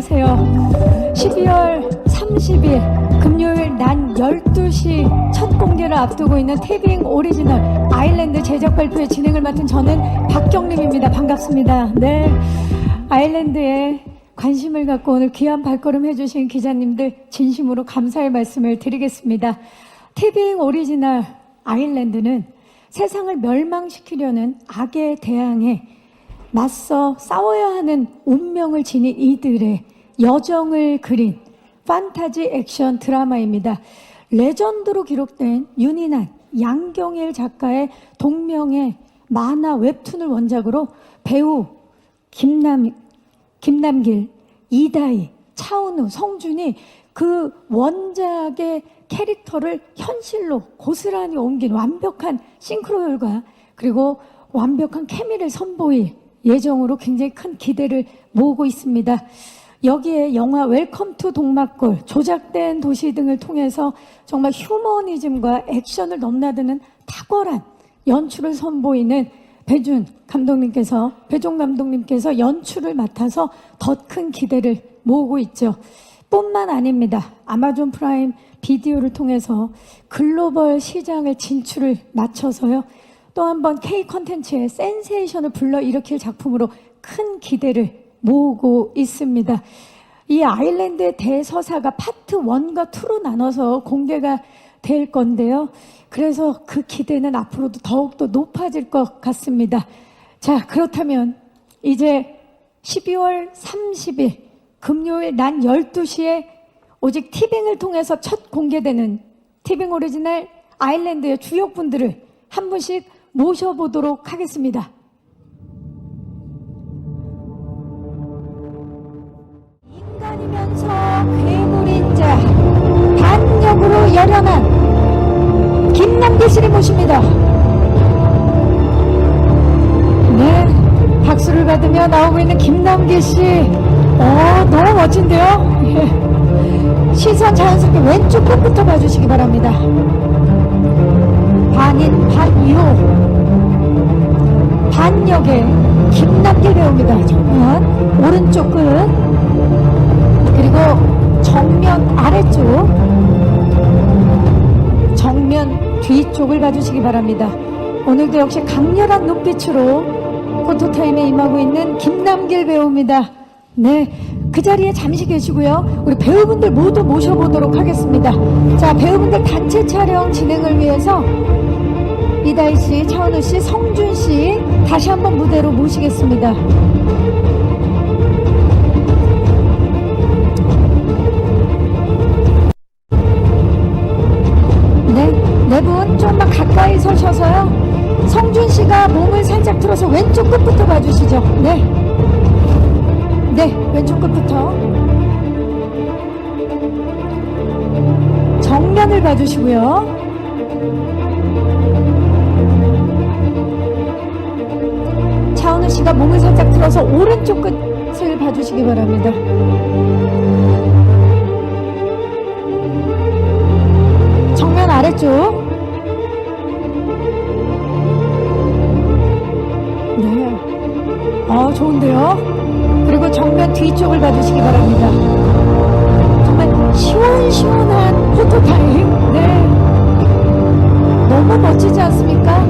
안녕하세요. 12월 30일 금요일 낮 12시 첫 공개를 앞두고 있는 티빙 오리지널 아일랜드 제작 발표의 진행을 맡은 저는 박경림입니다. 반갑습니다. 네, 아일랜드에 관심을 갖고 오늘 귀한 발걸음 해주신 기자님들 진심으로 감사의 말씀을 드리겠습니다. 티빙 오리지널 아일랜드는 세상을 멸망시키려는 악에 대항해 맞서 싸워야 하는 운명을 지닌 이들의 여정을 그린 판타지 액션 드라마입니다. 레전드로 기록된 윤인한, 양경일 작가의 동명의 만화 웹툰을 원작으로 배우 김남길, 이다희, 차은우, 성준이 그 원작의 캐릭터를 현실로 고스란히 옮긴 완벽한 싱크로율과 그리고 완벽한 케미를 선보일 예정으로 굉장히 큰 기대를 모으고 있습니다. 여기에 영화 웰컴 투 동막골, 조작된 도시 등을 통해서 정말 휴머니즘과 액션을 넘나드는 탁월한 연출을 선보이는 배종 감독님께서 연출을 맡아서 더 큰 기대를 모으고 있죠. 뿐만 아닙니다. 아마존 프라임 비디오를 통해서 글로벌 시장을 진출을 마쳐서요. 또 한 번 K 컨텐츠의 센세이션을 불러일으킬 작품으로 큰 기대를 모으고 있습니다. 이 아일랜드의 대서사가 파트 1과 2로 나눠서 공개가 될 건데요. 그래서 그 기대는 앞으로도 더욱더 높아질 것 같습니다. 자, 그렇다면 이제 12월 30일 금요일 낮 12시에 오직 티빙을 통해서 첫 공개되는 티빙 오리지널 아일랜드의 주역분들을 한 분씩 모셔보도록 하겠습니다. 인간이면서 괴물인 자, 반역으로 열연한 김남길 씨를 모십니다. 네, 박수를 받으며 나오고 있는 김남길 씨, 너무 멋진데요? 시선 자연스럽게 왼쪽 끝부터 봐주시기 바랍니다. 반인 반요 반역의 김남길 배우입니다. 정면 오른쪽 끝, 그리고 정면 아래쪽, 정면 뒤쪽을 봐주시기 바랍니다. 오늘도 역시 강렬한 눈빛으로 포토타임에 임하고 있는 김남길 배우입니다. 네, 그 자리에 잠시 계시고요. 우리 배우분들 모두 모셔보도록 하겠습니다. 자, 배우분들 단체 촬영 진행을 위해서 이다희 씨, 차은우 씨, 성준 씨 다시 한번 무대로 모시겠습니다. 네 분 좀만 가까이 서셔서요. 성준 씨가 몸을 살짝 틀어서 왼쪽 끝부터 봐주시죠. 네, 왼쪽 끝부터 정면을 봐주시고요. 차은우 씨가 몸을 살짝 틀어서 오른쪽 끝을 봐주시기 바랍니다. 정면 아래쪽. 네, 좋은데요. 그리고 정면 뒤쪽을 봐주시기 바랍니다. 정말 시원시원한 포토타임. 네, 너무 멋지지 않습니까?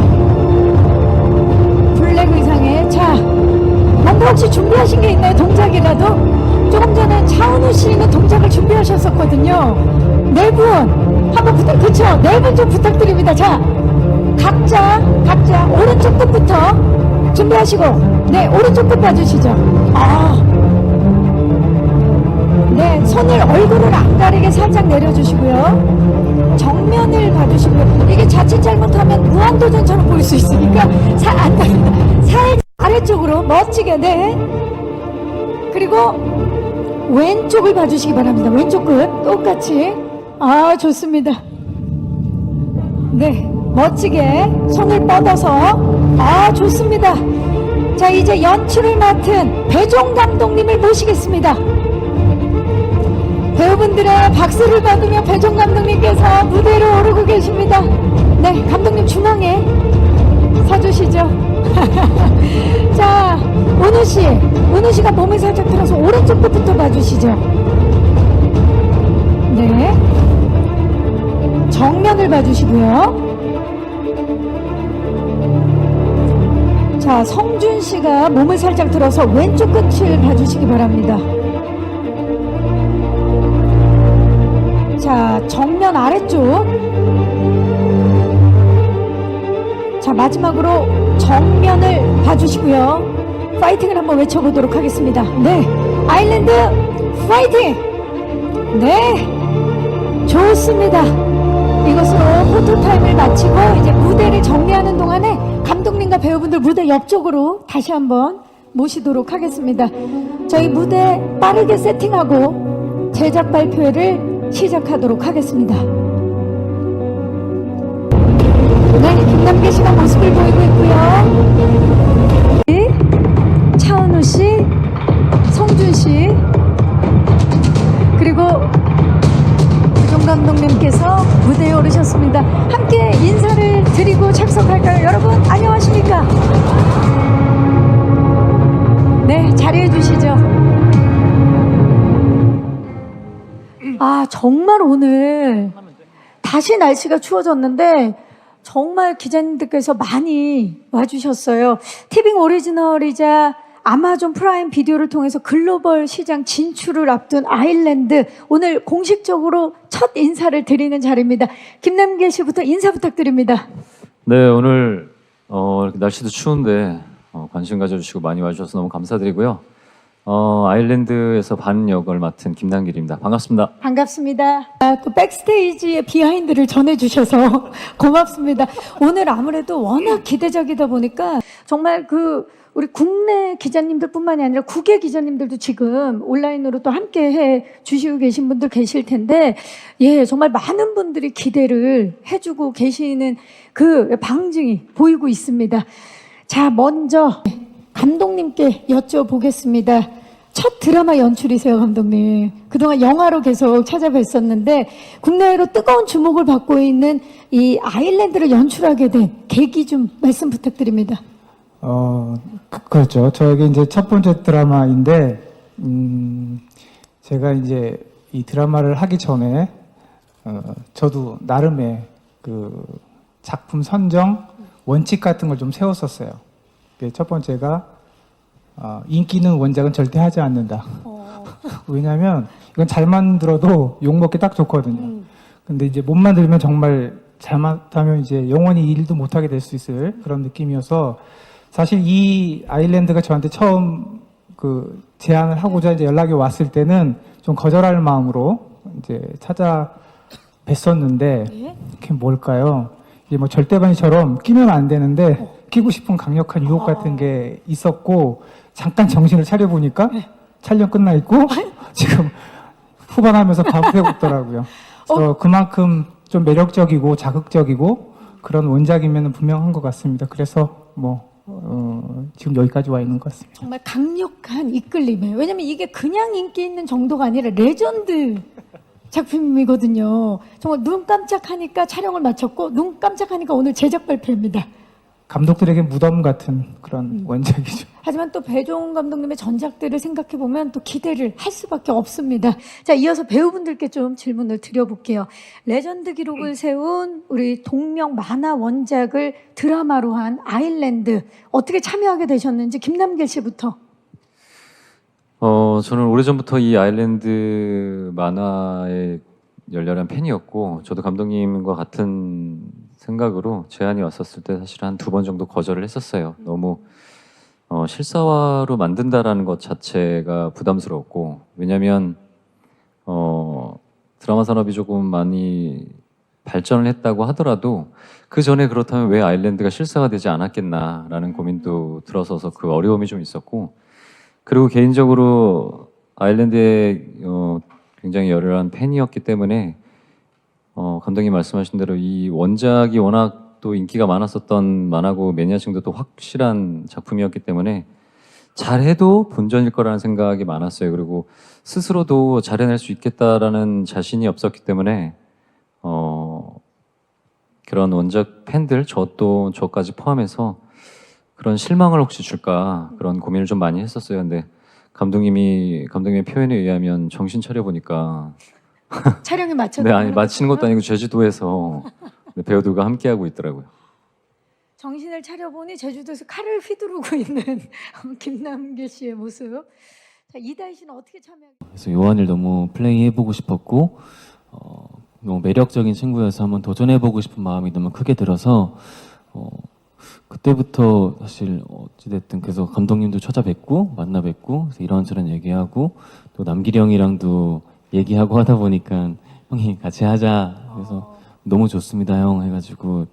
블랙 의상에. 자, 뭔가 혹시 준비하신 게 있나요? 동작이라도? 조금 전에 차은우 씨는 동작을 준비하셨었거든요. 네 분 한번 그쵸? 네 분 좀 부탁드립니다. 자, 각자 오른쪽 끝부터 준비하시고, 네, 오른쪽 끝 봐주시죠. 네, 손을 얼굴을 안 가리게 살짝 내려주시고요. 정면을 봐주시고요. 이게 자칫 잘못하면 무한도전처럼 보일 수 있으니까 안 가립니다. 살짝 아래쪽으로 멋지게. 네, 그리고 왼쪽을 봐주시기 바랍니다. 왼쪽 끝 똑같이. 좋습니다. 네, 멋지게 손을 뻗어서. 좋습니다. 자, 이제 연출을 맡은 배종 감독님을 모시겠습니다. 배우분들의 박수를 받으며 배종 감독님께서 무대로 오르고 계십니다. 네, 감독님 중앙에 서주시죠. 자, 은우 정면 씨가 몸을 살짝 들어서 오른쪽 끝부터 봐주시죠. 네. 정면을 봐주시고요. 자, 성준 씨가 몸을 살짝 들어서 왼쪽 끝을 봐주시기 바랍니다. 자, 정면 아래쪽. 자, 마지막으로 정면을 봐주시고요. 파이팅을 한번 외쳐보도록 하겠습니다. 네, 아일랜드 파이팅! 네, 좋습니다. 이것으로 포토타임을 마치고 이제 무대를 정리하는 동안에 감독님과 배우분들 무대 옆쪽으로 다시 한번 모시도록 하겠습니다. 저희 무대 빠르게 세팅하고 제작 발표회를 시작하도록 하겠습니다. 네, 김남길 씨가 모습을 보이고 있고요. 차은우 씨, 성준 씨, 그리고 유종 감독님께서 무대에 오르셨습니다. 함께 인사를 드리고 착석할까요? 여러분 안녕하십니까? 네, 자리해 주시죠. 아, 정말 오늘 다시 날씨가 추워졌는데 정말 기자님들께서 많이 와주셨어요. 티빙 오리지널이자 아마존 프라임 비디오를 통해서 글로벌 시장 진출을 앞둔 아일랜드, 오늘 공식적으로 첫 인사를 드리는 자리입니다. 김남길 씨부터 인사 부탁드립니다. 네, 오늘 이렇게 날씨도 추운데 관심 가져주시고 많이 와주셔서 너무 감사드리고요. 아일랜드에서 반 역을 맡은 김남길입니다. 반갑습니다. 반갑습니다. 또 백스테이지의 비하인드를 전해주셔서 고맙습니다. 오늘 아무래도 워낙 기대적이다 보니까 정말 우리 국내 기자님들뿐만이 아니라 국외 기자님들도 지금 온라인으로 또 함께 해 주시고 계신 분들 계실 텐데, 예, 정말 많은 분들이 기대를 해주고 계시는 그 방증이 보이고 있습니다. 자, 먼저 감독님께 여쭤보겠습니다. 첫 드라마 연출이세요, 감독님. 그동안 영화로 계속 찾아뵀었는데 국내외로 뜨거운 주목을 받고 있는 이 아일랜드를 연출하게 된 계기 좀 말씀 부탁드립니다. 그렇죠. 저에게 이제 첫 번째 드라마인데, 제가 이제 이 드라마를 하기 전에, 저도 나름의 그 작품 선정 원칙 같은 걸 좀 세웠었어요. 첫 번째가, 인기 있는 원작은 절대 하지 않는다. 왜냐면 이건 잘 만들어도 욕먹기 딱 좋거든요. 근데 이제 못 만들면 정말 잘못하면 이제 영원히 일도 못하게 될 수 있을 그런 느낌이어서, 사실 이 아일랜드가 저한테 처음 그 제안을 하고자 이제 연락이 왔을 때는 좀 거절할 마음으로 이제 찾아뵀었는데, 그게 뭘까요? 이게 뭐 절대반이처럼 끼면 안 되는데 끼고 싶은 강력한 유혹 같은 게 있었고, 잠깐 정신을 차려보니까 촬영 끝나 있고 지금 후반하면서 밤새고 있더라고요. 그래서 그만큼 좀 매력적이고 자극적이고 그런 원작이면 분명한 것 같습니다. 그래서 지금 여기까지 와 있는 것 같습니다. 정말 강력한 이끌림이에요. 왜냐면 이게 그냥 인기 있는 정도가 아니라 레전드 작품이거든요. 정말 눈 깜짝하니까 촬영을 마쳤고 눈 깜짝하니까 오늘 제작 발표입니다. 감독들에게 무덤 같은 그런 원작이죠. 하지만 또 배종훈 감독님의 전작들을 생각해보면 또 기대를 할 수밖에 없습니다. 자, 이어서 배우분들께 좀 질문을 드려볼게요. 레전드 기록을 세운 우리 동명 만화 원작을 드라마로 한 아일랜드, 어떻게 참여하게 되셨는지 김남길 씨부터. 저는 오래전부터 이 아일랜드 만화의 열렬한 팬이었고, 저도 감독님과 같은 생각으로 제안이 왔었을 때 사실 한 2번 정도 거절을 했었어요. 너무 실사화로 만든다라는 것 자체가 부담스러웠고, 왜냐하면 드라마 산업이 조금 많이 발전을 했다고 하더라도 그 전에 그렇다면 왜 아일랜드가 실사화되지 않았겠나라는 고민도 들어서서 그 어려움이 좀 있었고, 그리고 개인적으로 아일랜드의 굉장히 열렬한 팬이었기 때문에 감독님 말씀하신 대로 이 원작이 워낙 또 인기가 많았었던 만화고 매니아층도 또 확실한 작품이었기 때문에 잘해도 본전일 거라는 생각이 많았어요. 그리고 스스로도 잘해낼 수 있겠다라는 자신이 없었기 때문에 그런 원작 팬들, 저까지 포함해서 그런 실망을 혹시 줄까 그런 고민을 좀 많이 했었어요. 근데 감독님의 표현에 의하면 정신 차려 보니까 촬영에 맞춰. 네, 아니 마치는 것도 아니고 제주도에서 배우들과 함께 하고 있더라고요. 정신을 차려보니 제주도에서 칼을 휘두르고 있는 김남길 씨의 모습. 자, 이다희 씨는 어떻게 참여하게? 그래서 요한을 너무 플레이해보고 싶었고 너무 매력적인 친구여서 한번 도전해보고 싶은 마음이 너무 크게 들어서 그때부터 사실 어찌됐든 계속 감독님도 찾아뵙고 만나 뵙고 그래서 이런저런 얘기하고 또 남길이 형이랑도 얘기하고 하다 보니까 형이 같이 하자 그래서 너무 좋습니다 형 해가지고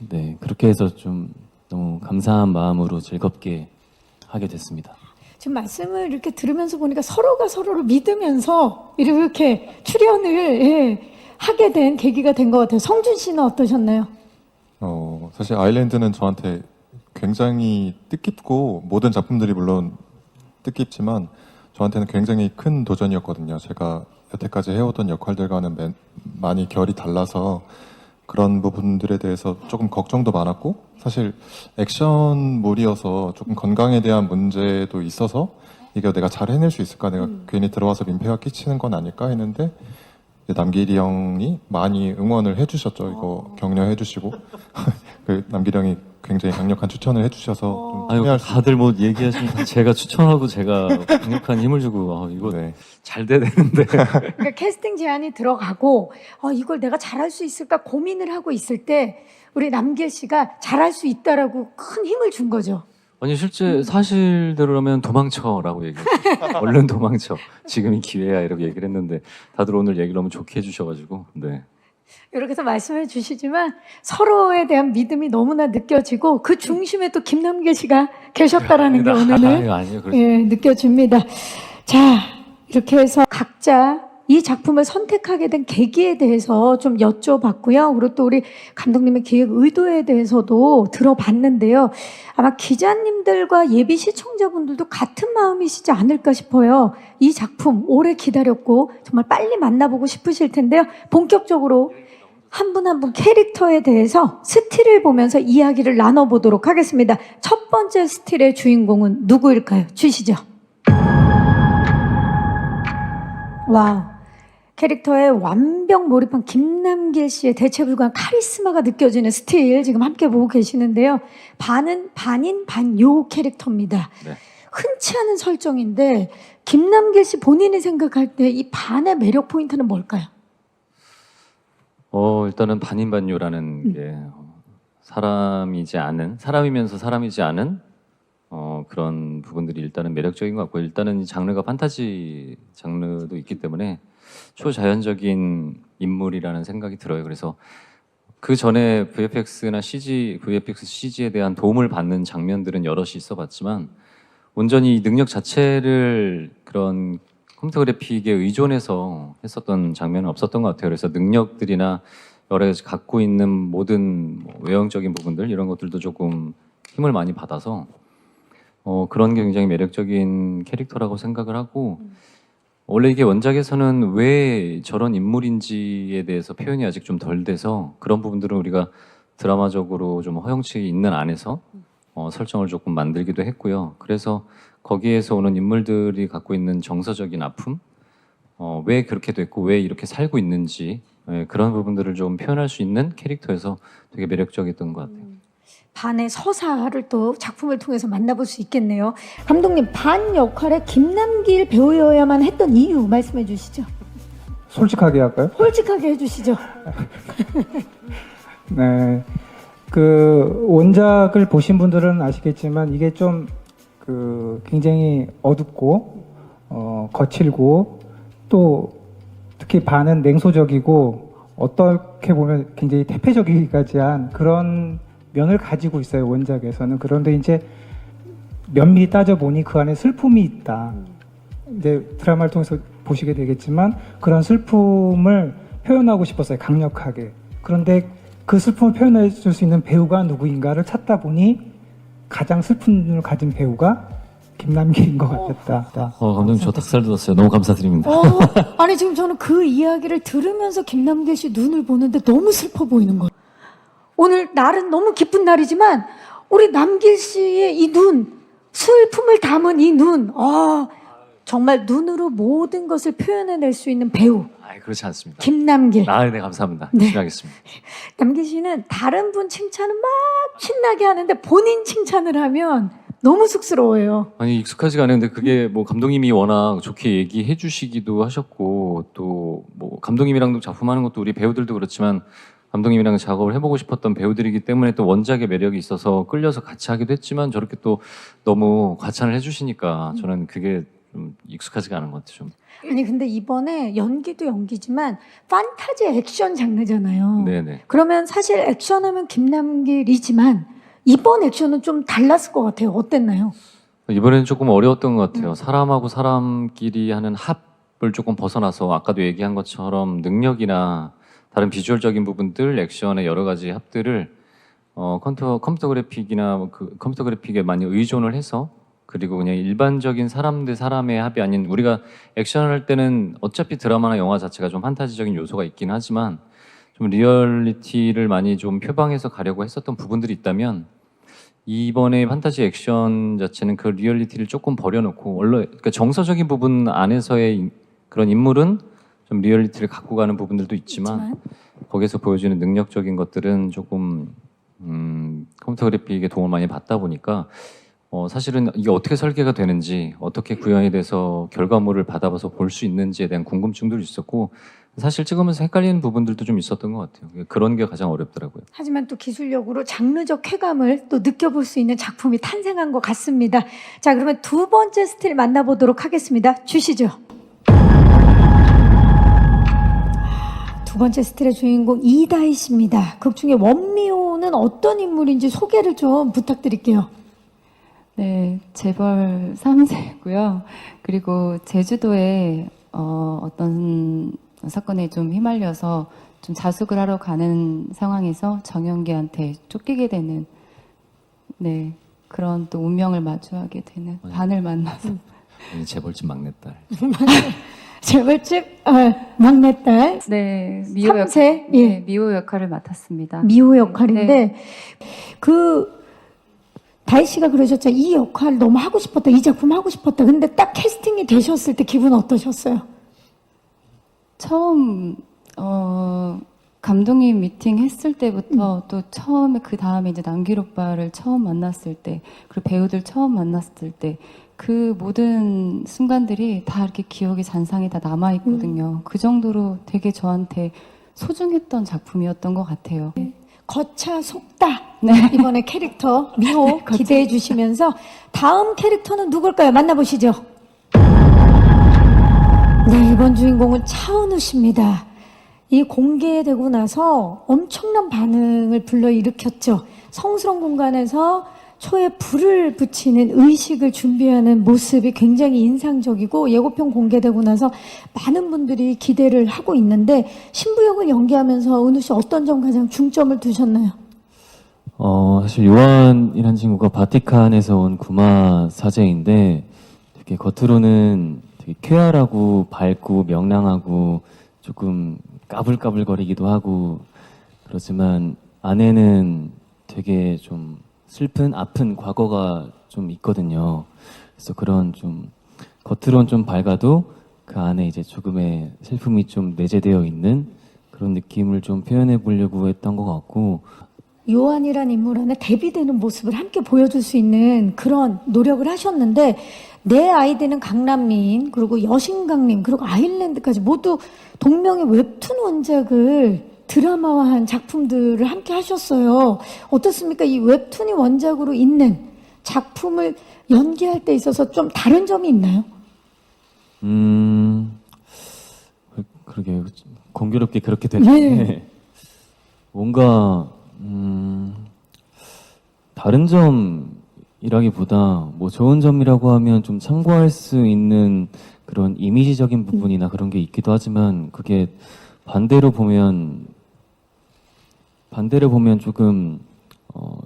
네 그렇게 해서 좀 너무 감사한 마음으로 즐겁게 하게 됐습니다. 지금 말씀을 이렇게 들으면서 보니까 서로가 서로를 믿으면서 이렇게 출연을 하게 된 계기가 된 것 같아요. 성준 씨는 어떠셨나요? 사실 아일랜드는 저한테 굉장히 뜻깊고 모든 작품들이 물론 뜻깊지만 저한테는 굉장히 큰 도전이었거든요. 제가 여태까지 해오던 역할들과는 많이 결이 달라서 그런 부분들에 대해서 조금 걱정도 많았고 사실 액션물이어서 조금 건강에 대한 문제도 있어서 이게 내가 잘 해낼 수 있을까 내가 괜히 들어와서 민폐가 끼치는 건 아닐까 했는데 남길이 형이 많이 응원을 해주셨죠. 이거 격려해 주시고 그 남길이 형이 굉장히 강력한 추천을 해주셔서 좀 아유 참여할 수 다들 뭐 얘기하시면 제가 추천하고 제가 강력한 힘을 주고 이거 네. 잘 돼야 되는데 그러니까 캐스팅 제안이 들어가고 이걸 내가 잘할 수 있을까 고민을 하고 있을 때 우리 남길 씨가 잘할 수 있다라고 큰 힘을 준 거죠. 아니 실제 사실대로라면 도망쳐라고 얘기했어요. 얼른 도망쳐. 지금이 기회야 이렇게 얘기를 했는데 다들 오늘 얘기를 너무 좋게 해주셔가지고 네. 이렇게 해서 말씀해 주시지만 서로에 대한 믿음이 너무나 느껴지고 그 중심에 또 김남길 씨가 계셨다라는 게 오늘은 아니요 그렇죠. 느껴집니다. 자, 이렇게 해서 각자 이 작품을 선택하게 된 계기에 대해서 좀 여쭤봤고요. 그리고 또 우리 감독님의 기획 의도에 대해서도 들어봤는데요. 아마 기자님들과 예비 시청자분들도 같은 마음이시지 않을까 싶어요. 이 작품 오래 기다렸고 정말 빨리 만나보고 싶으실 텐데요. 본격적으로 한 분 한 분 캐릭터에 대해서 스틸을 보면서 이야기를 나눠보도록 하겠습니다. 첫 번째 스틸의 주인공은 누구일까요? 주시죠. 와우. 캐릭터에 완벽 몰입한 김남길 씨의 대체 불가한 카리스마가 느껴지는 스틸 지금 함께 보고 계시는데요. 반은 반인 반요 캐릭터입니다. 네. 흔치 않은 설정인데 김남길 씨 본인이 생각할 때 이 반의 매력 포인트는 뭘까요? 일단은 반인반요라는 게 사람이면서 사람이지 않은 그런 부분들이 일단은 매력적인 것 같고 일단은 이 장르가 판타지 장르도 있기 때문에 초자연적인 인물이라는 생각이 들어요. 그래서 그 전에 VFX나 VFX CG에 대한 도움을 받는 장면들은 여럿이 있어봤지만 온전히 이 능력 자체를 그런 컴퓨터 그래픽에 의존해서 했었던 장면은 없었던 것 같아요. 그래서 능력들이나 여러 가지 갖고 있는 모든 외형적인 부분들 이런 것들도 조금 힘을 많이 받아서 그런 게 굉장히 매력적인 캐릭터라고 생각을 하고 원래 이게 원작에서는 왜 저런 인물인지에 대해서 표현이 아직 좀 덜 돼서 그런 부분들은 우리가 드라마적으로 좀 허용치가 있는 안에서 설정을 조금 만들기도 했고요. 그래서 거기에서 오는 인물들이 갖고 있는 정서적인 아픔, 왜 그렇게 됐고 왜 이렇게 살고 있는지 그런 부분들을 좀 표현할 수 있는 캐릭터여서 되게 매력적이었던 것 같아요. 반의 서사를 또 작품을 통해서 만나볼 수 있겠네요. 감독님, 반 역할에 김남길 배우여야만 했던 이유 말씀해 주시죠. 솔직하게 할까요? 솔직하게 해주시죠. 네, 그 원작을 보신 분들은 아시겠지만 이게 좀 굉장히 어둡고 거칠고 또 특히 반은 냉소적이고 어떻게 보면 굉장히 태폐적이기까지 한 그런 면을 가지고 있어요, 원작에서는. 그런데 이제 면밀히 따져보니 그 안에 슬픔이 있다. 이제 드라마를 통해서 보시게 되겠지만 그런 슬픔을 표현하고 싶었어요, 강력하게. 그런데 그 슬픔을 표현해 줄 수 있는 배우가 누구인가를 찾다 보니 가장 슬픔을 가진 배우가 김남길인 것 같았다. 감독님 저 닭살 돋았어요. 너무 감사드립니다. 아니 지금 저는 그 이야기를 들으면서 김남길 씨 눈을 보는데 너무 슬퍼 보이는 거예요. 오늘 날은 너무 기쁜 날이지만 우리 남길 씨의 이 눈 슬픔을 담은 이 눈, 정말 눈으로 모든 것을 표현해낼 수 있는 배우 아이, 그렇지 않습니다. 김남길. 네, 감사합니다. 네. 열심히 하겠습니다. 남길 씨는 다른 분 칭찬은 막 신나게 하는데 본인 칭찬을 하면 너무 쑥스러워요. 아니, 익숙하지가 않은데 그게 뭐 감독님이 워낙 좋게 얘기해 주시기도 하셨고, 또 뭐 감독님이랑도 작품하는 것도 우리 배우들도 그렇지만 감독님이랑 작업을 해보고 싶었던 배우들이기 때문에 또 원작의 매력이 있어서 끌려서 같이 하기도 했지만, 저렇게 또 너무 과찬을 해주시니까 저는 그게 좀 익숙하지가 않은 것 같아요. 좀. 아니 근데 이번에 연기도 연기지만 판타지 액션 장르잖아요. 네네. 그러면 사실 액션하면 김남길이지만 이번 액션은 좀 달랐을 것 같아요. 어땠나요? 이번에는 조금 어려웠던 것 같아요. 사람하고 사람끼리 하는 합을 조금 벗어나서 아까도 얘기한 것처럼 능력이나 다른 비주얼적인 부분들, 액션의 여러 가지 합들을 컴퓨터 그래픽이나 그 컴퓨터 그래픽에 많이 의존을 해서, 그리고 그냥 일반적인 사람 대 사람의 합이 아닌, 우리가 액션을 할 때는 어차피 드라마나 영화 자체가 좀 판타지적인 요소가 있긴 하지만 좀 리얼리티를 많이 좀 표방해서 가려고 했었던 부분들이 있다면, 이번에 판타지 액션 자체는 그 리얼리티를 조금 버려놓고 원래 그러니까 정서적인 부분 안에서의 그런 인물은 좀 리얼리티를 갖고 가는 부분들도 있지만 거기서 보여주는 능력적인 것들은 조금 컴퓨터 그래픽의 도움을 많이 받다 보니까 사실은 이게 어떻게 설계가 되는지, 어떻게 구현이 돼서 결과물을 받아봐서 볼 수 있는지에 대한 궁금증도 있었고, 사실 찍으면서 헷갈리는 부분들도 좀 있었던 것 같아요. 그런 게 가장 어렵더라고요. 하지만 또 기술력으로 장르적 쾌감을 또 느껴볼 수 있는 작품이 탄생한 것 같습니다. 자, 그러면 두 번째 스틸 만나보도록 하겠습니다. 주시죠. 두 번째 스틸의 주인공 이다희 씨입니다. 극 중에 원미호는 어떤 인물인지 소개를 좀 부탁드릴게요. 네, 재벌 3세고요. 그리고 제주도에 어떤 사건에 좀 휘말려서 좀 자숙을 하러 가는 상황에서 정영기한테 쫓기게 되는 그런 또 운명을 마주하게 되는 반을 만나서 재벌집 막내딸. 재벌집 막내딸 네, 미호 삼세? 역, 예. 네, 미호 역할을 맡았습니다. 미호 역할인데 네. 그 다희 씨가 그러셨죠. 이 역할 너무 하고 싶었다. 이 작품 하고 싶었다. 근데 딱 캐스팅이 되셨을 때 기분 어떠셨어요? 처음 감독님 미팅 했을 때부터 또 처음에 그 다음에 이제 남길 오빠를 처음 만났을 때, 그리고 배우들 처음 만났을 때 그 모든 순간들이 다 이렇게 기억이 잔상이 다 남아 있거든요. 그 정도로 되게 저한테 소중했던 작품이었던 것 같아요. 거차 속다. 네. 이번에 캐릭터 미호 기대해 주시면서 다음 캐릭터는 누굴까요? 만나보시죠. 네, 이번 주인공은 차은우 씨입니다. 이 공개되고 나서 엄청난 반응을 불러일으켰죠. 성스러운 공간에서 초에 불을 붙이는 의식을 준비하는 모습이 굉장히 인상적이고, 예고편 공개되고 나서 많은 분들이 기대를 하고 있는데, 신부역을 연기하면서 은우 씨 어떤 점 가장 중점을 두셨나요? 사실 요한이란 친구가 바티칸에서 온 구마 사제인데 되게 겉으로는 되게 쾌활하고 밝고 명랑하고 조금 까불까불거리기도 하고 그렇지만 안에는 되게 좀 슬픈 아픈 과거가 좀 있거든요. 그래서 그런 좀 겉으론 좀 밝아도 그 안에 이제 조금의 슬픔이 좀 내재되어 있는 그런 느낌을 좀 표현해 보려고 했던 것 같고, 요한이란 인물 안에 대비되는 모습을 함께 보여줄 수 있는 그런 노력을 하셨는데, 내 아이디는 강남민, 그리고 여신강림, 그리고 아일랜드까지 모두 동명의 웹툰 원작을 드라마화한 작품들을 함께 하셨어요. 어떻습니까? 이 웹툰이 원작으로 있는 작품을 연기할 때 있어서 좀 다른 점이 있나요? 그러게 공교롭게 그렇게 됐는데 뭔가 다른 점이라기보다 뭐 좋은 점이라고 하면 좀 참고할 수 있는 그런 이미지적인 부분이나 그런 게 있기도 하지만, 그게 반대로 보면 조금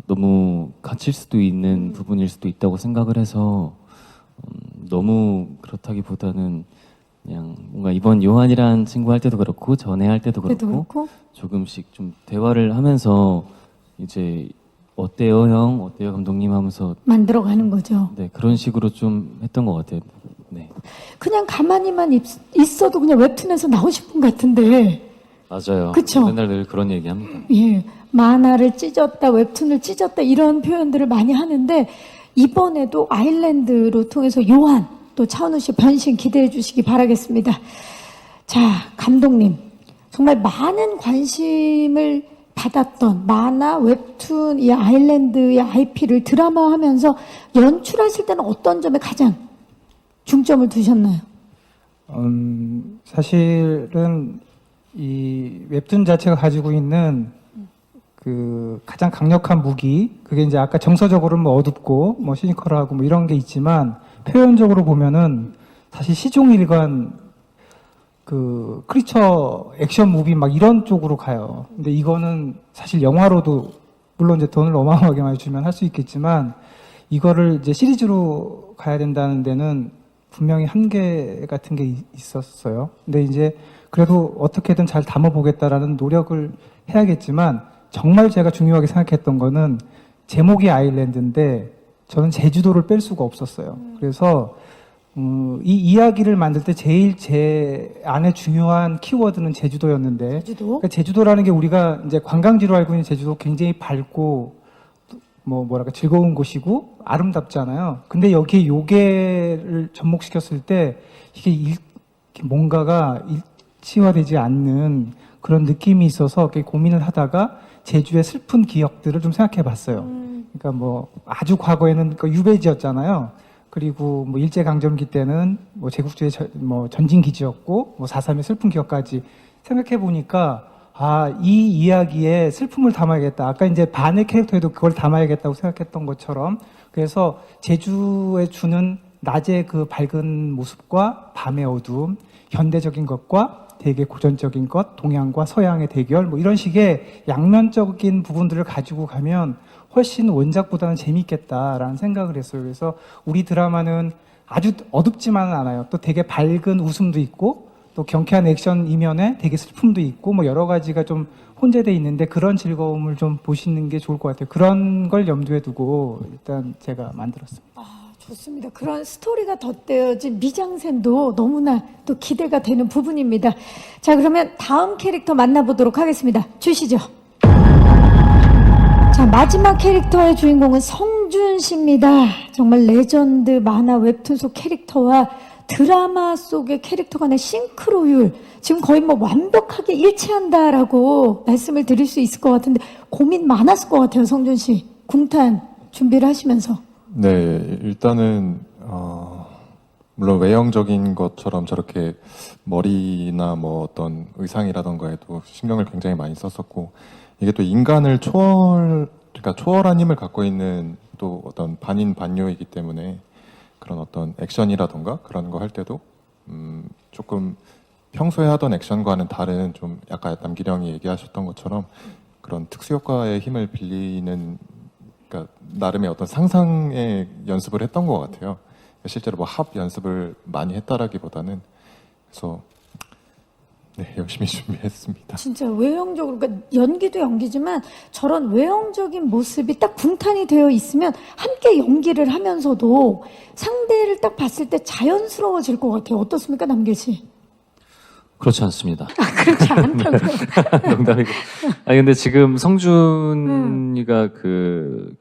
너무 갇힐 수도 있는 부분일 수도 있다고 생각을 해서 너무 그렇다기보다는 그냥 뭔가 이번 요한이란 친구 할 때도 그렇고 전에 할 때도 그래도 그렇고 그렇고 조금씩 좀 대화를 하면서 이제 어때요 형, 어때요 감독님 하면서 만들어가는 거죠. 네 그런 식으로 좀 했던 것 같아요. 네. 그냥 가만히만 있어도 그냥 웹툰에서 나오실 분 같은데, 맞아요. 그쵸? 맨날 늘 그런 얘기합니다. 예, 만화를 찢었다, 웹툰을 찢었다 이런 표현들을 많이 하는데 이번에도 아일랜드로 통해서 요한 또 차은우 씨 변신 기대해 주시기 바라겠습니다. 자, 감독님 정말 많은 관심을 받았던 만화, 웹툰, 이 아일랜드의 IP를 드라마하면서 연출하실 때는 어떤 점에 가장 중점을 두셨나요? 사실은 이 웹툰 자체가 가지고 있는 그 가장 강력한 무기, 그게 이제 아까 정서적으로는 뭐 어둡고 뭐 시니컬하고 뭐 이런 게 있지만 표현적으로 보면은 사실 시종일관 그 크리처 액션 무비 막 이런 쪽으로 가요. 근데 이거는 사실 영화로도 물론 이제 돈을 어마어마하게 많이 주면 할 수 있겠지만 이거를 이제 시리즈로 가야 된다는 데는 분명히 한계 같은 게 있었어요. 근데 이제 그래도 어떻게든 잘 담아보겠다라는 노력을 해야겠지만 정말 제가 중요하게 생각했던 거는 제목이 아일랜드인데 저는 제주도를 뺄 수가 없었어요. 그래서 이 이야기를 만들 때 제일 제 안에 중요한 키워드는 제주도였는데 제주도? 그러니까 제주도라는 게 우리가 이제 관광지로 알고 있는 제주도 굉장히 밝고 뭐랄까 즐거운 곳이고 아름답잖아요. 근데 여기에 요괴를 접목시켰을 때 이게 뭔가가 일치화되지 않는 그런 느낌이 있어서 고민을 하다가 제주의 슬픈 기억들을 좀 생각해 봤어요. 그러니까 뭐 아주 과거에는 그 유배지였잖아요. 그리고 뭐 일제강점기 때는 뭐 제국주의 뭐 전진기지였고 뭐 4.3의 슬픈 기억까지 생각해 보니까 이 이야기에 슬픔을 담아야겠다. 아까 이제 반의 캐릭터에도 그걸 담아야겠다고 생각했던 것처럼 그래서 제주에 주는 낮의 그 밝은 모습과 밤의 어두움, 현대적인 것과 되게 고전적인 것, 동양과 서양의 대결 뭐 이런 식의 양면적인 부분들을 가지고 가면 훨씬 원작보다는 재밌겠다라는 생각을 했어요. 그래서 우리 드라마는 아주 어둡지만은 않아요. 또 되게 밝은 웃음도 있고 또 경쾌한 액션 이면에 되게 슬픔도 있고 뭐 여러 가지가 좀 혼재돼 있는데 그런 즐거움을 좀 보시는 게 좋을 것 같아요. 그런 걸 염두에 두고 일단 제가 만들었습니다. 좋습니다. 그런 스토리가 덧대어진 미장센도 너무나 또 기대가 되는 부분입니다. 자, 그러면 다음 캐릭터 만나보도록 하겠습니다. 주시죠. 자, 마지막 캐릭터의 주인공은 성준 씨입니다. 정말 레전드 만화 웹툰 속 캐릭터와 드라마 속의 캐릭터 간의 싱크로율 지금 거의 뭐 완벽하게 일치한다라고 말씀을 드릴 수 있을 것 같은데 고민 많았을 것 같아요. 성준 씨. 궁탄 준비를 하시면서. 네, 일단은 물론 외형적인 것처럼 저렇게 머리나 뭐 어떤 의상이라던가에도 신경을 굉장히 많이 썼었고 이게 또 인간을 그러니까 초월한 힘을 갖고 있는 또 어떤 반인 반요이기 때문에 그런 어떤 액션이라던가 그런 거 할 때도 조금 평소에 하던 액션과는 다른 좀 약간 남기령이 얘기하셨던 것처럼 그런 특수효과의 힘을 빌리는 그러니까 나름의 어떤 상상의 연습을 했던 것 같아요. 실제로 뭐 합 연습을 많이 했다라기보다는 그래서 네, 열심히 준비했습니다. 진짜 외형적으로, 그러니까 연기도 연기지만 저런 외형적인 모습이 딱 분탄이 되어 있으면 함께 연기를 하면서도 상대를 딱 봤을 때 자연스러워질 것 같아요. 어떻습니까, 남길 씨? 그렇지 않습니다. 그렇지 않다고요. 농담이고. 아니 근데 지금 성준이가 그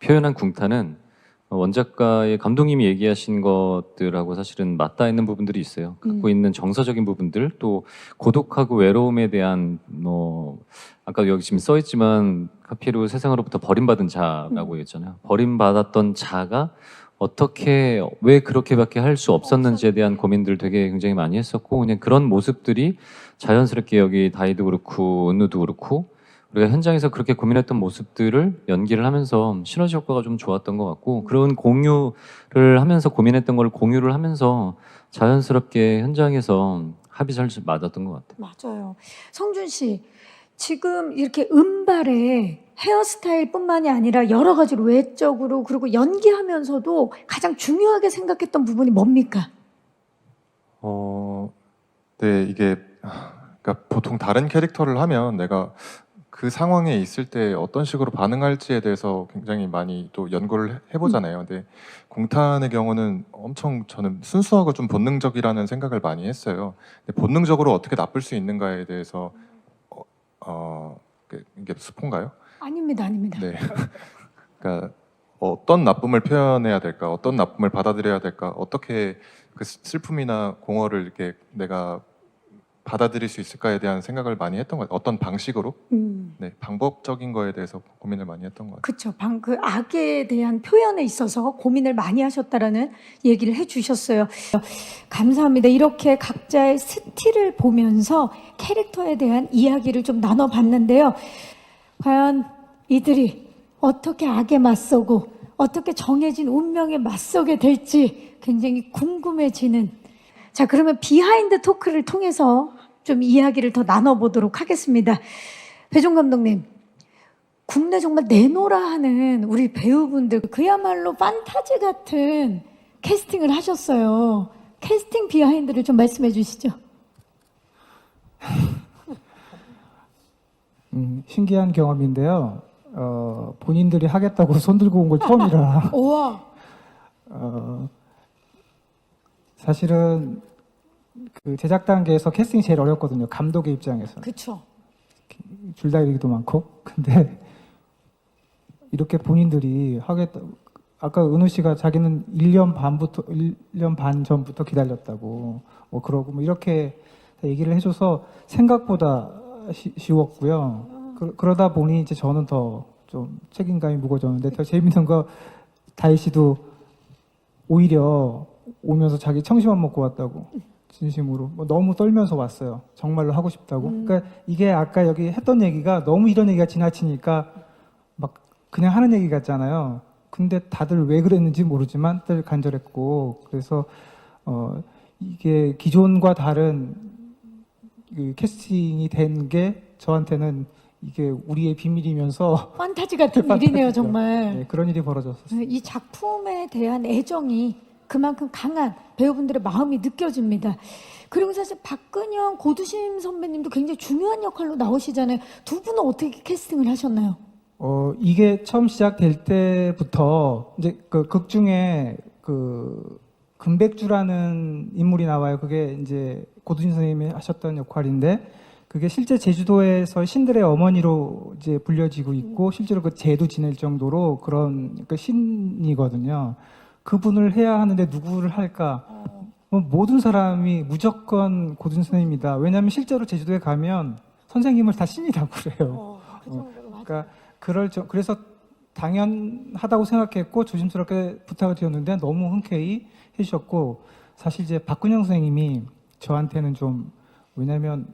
표현한 궁탄은 원작가의 감독님이 얘기하신 것들하고 사실은 맞닿아 있는 부분들이 있어요. 갖고 있는 정서적인 부분들, 또 고독하고 외로움에 대한 뭐 아까 여기 지금 써 있지만 카피루 세상으로부터 버림받은 자라고 했잖아요. 버림받았던 자가 어떻게 왜 그렇게밖에 할 수 없었는지에 대한 고민들 되게 굉장히 많이 했었고 그냥 그런 모습들이 자연스럽게 여기 다이도 그렇고 은우도 그렇고 우리가 현장에서 그렇게 고민했던 모습들을 연기를 하면서 시너지 효과가 좀 좋았던 것 같고 그런 공유를 하면서 고민했던 걸 공유를 하면서 자연스럽게 현장에서 합이 잘 맞았던 것 같아요. 맞아요. 성준 씨, 지금 이렇게 음발에 헤어스타일뿐만이 아니라 여러 가지로 외적으로 그리고 연기하면서도 가장 중요하게 생각했던 부분이 뭡니까? 네, 이게 그러니까 보통 다른 캐릭터를 하면 내가 그 상황에 있을 때 어떤 식으로 반응할지에 대해서 굉장히 많이 또 연구를 해보잖아요. 근데 공탄의 경우는 엄청 저는 순수하고 좀 본능적이라는 생각을 많이 했어요. 근데 본능적으로 어떻게 나쁠 수 있는가에 대해서 이게 스폰가요? 아닙니다, 아닙니다. 네. 그러니까 어떤 나쁨을 표현해야 될까, 어떤 나쁨을 받아들여야 될까, 어떻게 그 슬픔이나 공허를 이렇게 내가 받아들일 수 있을까에 대한 생각을 많이 했던 것 같아요. 어떤 방식으로? 네, 방법적인 거에 대해서 고민을 많이 했던 것 같아요. 그렇죠. 그 악에 대한 표현에 있어서 고민을 많이 하셨다라는 얘기를 해주셨어요. 감사합니다. 이렇게 각자의 스틸을 보면서 캐릭터에 대한 이야기를 좀 나눠봤는데요. 과연 이들이 어떻게 악에 맞서고 어떻게 정해진 운명에 맞서게 될지 굉장히 궁금해지는. 자, 그러면 비하인드 토크를 통해서 좀 이야기를 더 나눠보도록 하겠습니다. 배종 감독님, 국내 정말 내노라 하는 우리 배우분들 그야말로 판타지 같은 캐스팅을 하셨어요. 캐스팅 비하인드를 좀 말씀해 주시죠. 신기한 경험인데요. 본인들이 하겠다고 손 들고 온 걸 처음이라. 우와. 사실은 그 제작 단계에서 캐스팅이 제일 어렵거든요. 감독의 입장에서. 그렇죠. 줄다리기도 얘기도 많고. 근데 이렇게 본인들이 하겠다. 아까 은우 씨가 자기는 1년 반 전부터 기다렸다고. 그러고 뭐 이렇게 얘기를 해줘서 생각보다 쉬웠고요. 그러다 보니 이제 저는 더 좀 책임감이 무거워졌는데 더 재밌는 거 다희 씨도 오히려 오면서 자기 청심환 먹고 왔다고 진심으로 너무 떨면서 왔어요. 정말로 하고 싶다고. 그러니까 이게 아까 여기 했던 얘기가 너무 이런 얘기가 지나치니까 막 그냥 하는 얘기 같잖아요. 근데 다들 왜 그랬는지 모르지만 다들 간절했고 그래서 이게 기존과 다른 그 캐스팅이 된 게 저한테는 이게 우리의 비밀이면서 판타지 같은 일이네요, 정말. 네, 그런 일이 벌어졌었어요. 이 작품에 대한 애정이 그만큼 강한 배우분들의 마음이 느껴집니다. 그리고 사실 박근영, 고두심 선배님도 굉장히 중요한 역할로 나오시잖아요. 두 분은 어떻게 캐스팅을 하셨나요? 이게 처음 시작될 때부터 이제 그 극 중에 그 금백주라는 인물이 나와요. 그게 이제 고두심 선생님이 하셨던 역할인데 그게 실제 제주도에서 신들의 어머니로 이제 불려지고 있고 실제로 그 제도 지낼 정도로 그런 그 신이거든요. 그분을 해야 하는데 누구를 할까? 모든 사람이 무조건 고두심 선생님이다. 왜냐하면 실제로 제주도에 가면 선생님을 다 신이라고 그래요. 그러니까 그래서 당연하다고 생각했고 조심스럽게 부탁을 드렸는데 너무 흔쾌히 해주셨고 사실 이제 박근영 선생님이 저한테는 좀 왜냐하면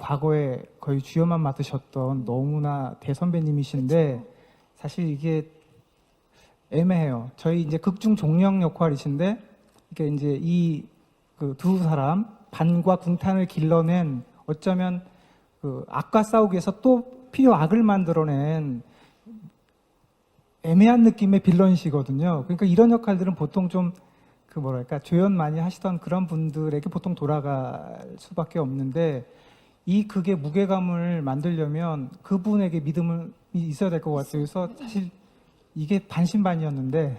과거에 거의 주연만 맡으셨던 너무나 대선배님이신데 사실 이게 애매해요. 저희 이제 극중 종령 역할이신데 이게 이제 이 그 두 사람 반과 궁탄을 길러낸 어쩌면 그 악과 싸우기 위해서 또 필요 악을 만들어낸 애매한 느낌의 빌런이시거든요. 그러니까 이런 역할들은 보통 좀 그 뭐랄까 조연 많이 하시던 그런 분들에게 보통 돌아갈 수밖에 없는데 이 극의 무게감을 만들려면 그분에게 믿음이 있어야 될 것 같아요. 그래서 사실 이게 반신반의였는데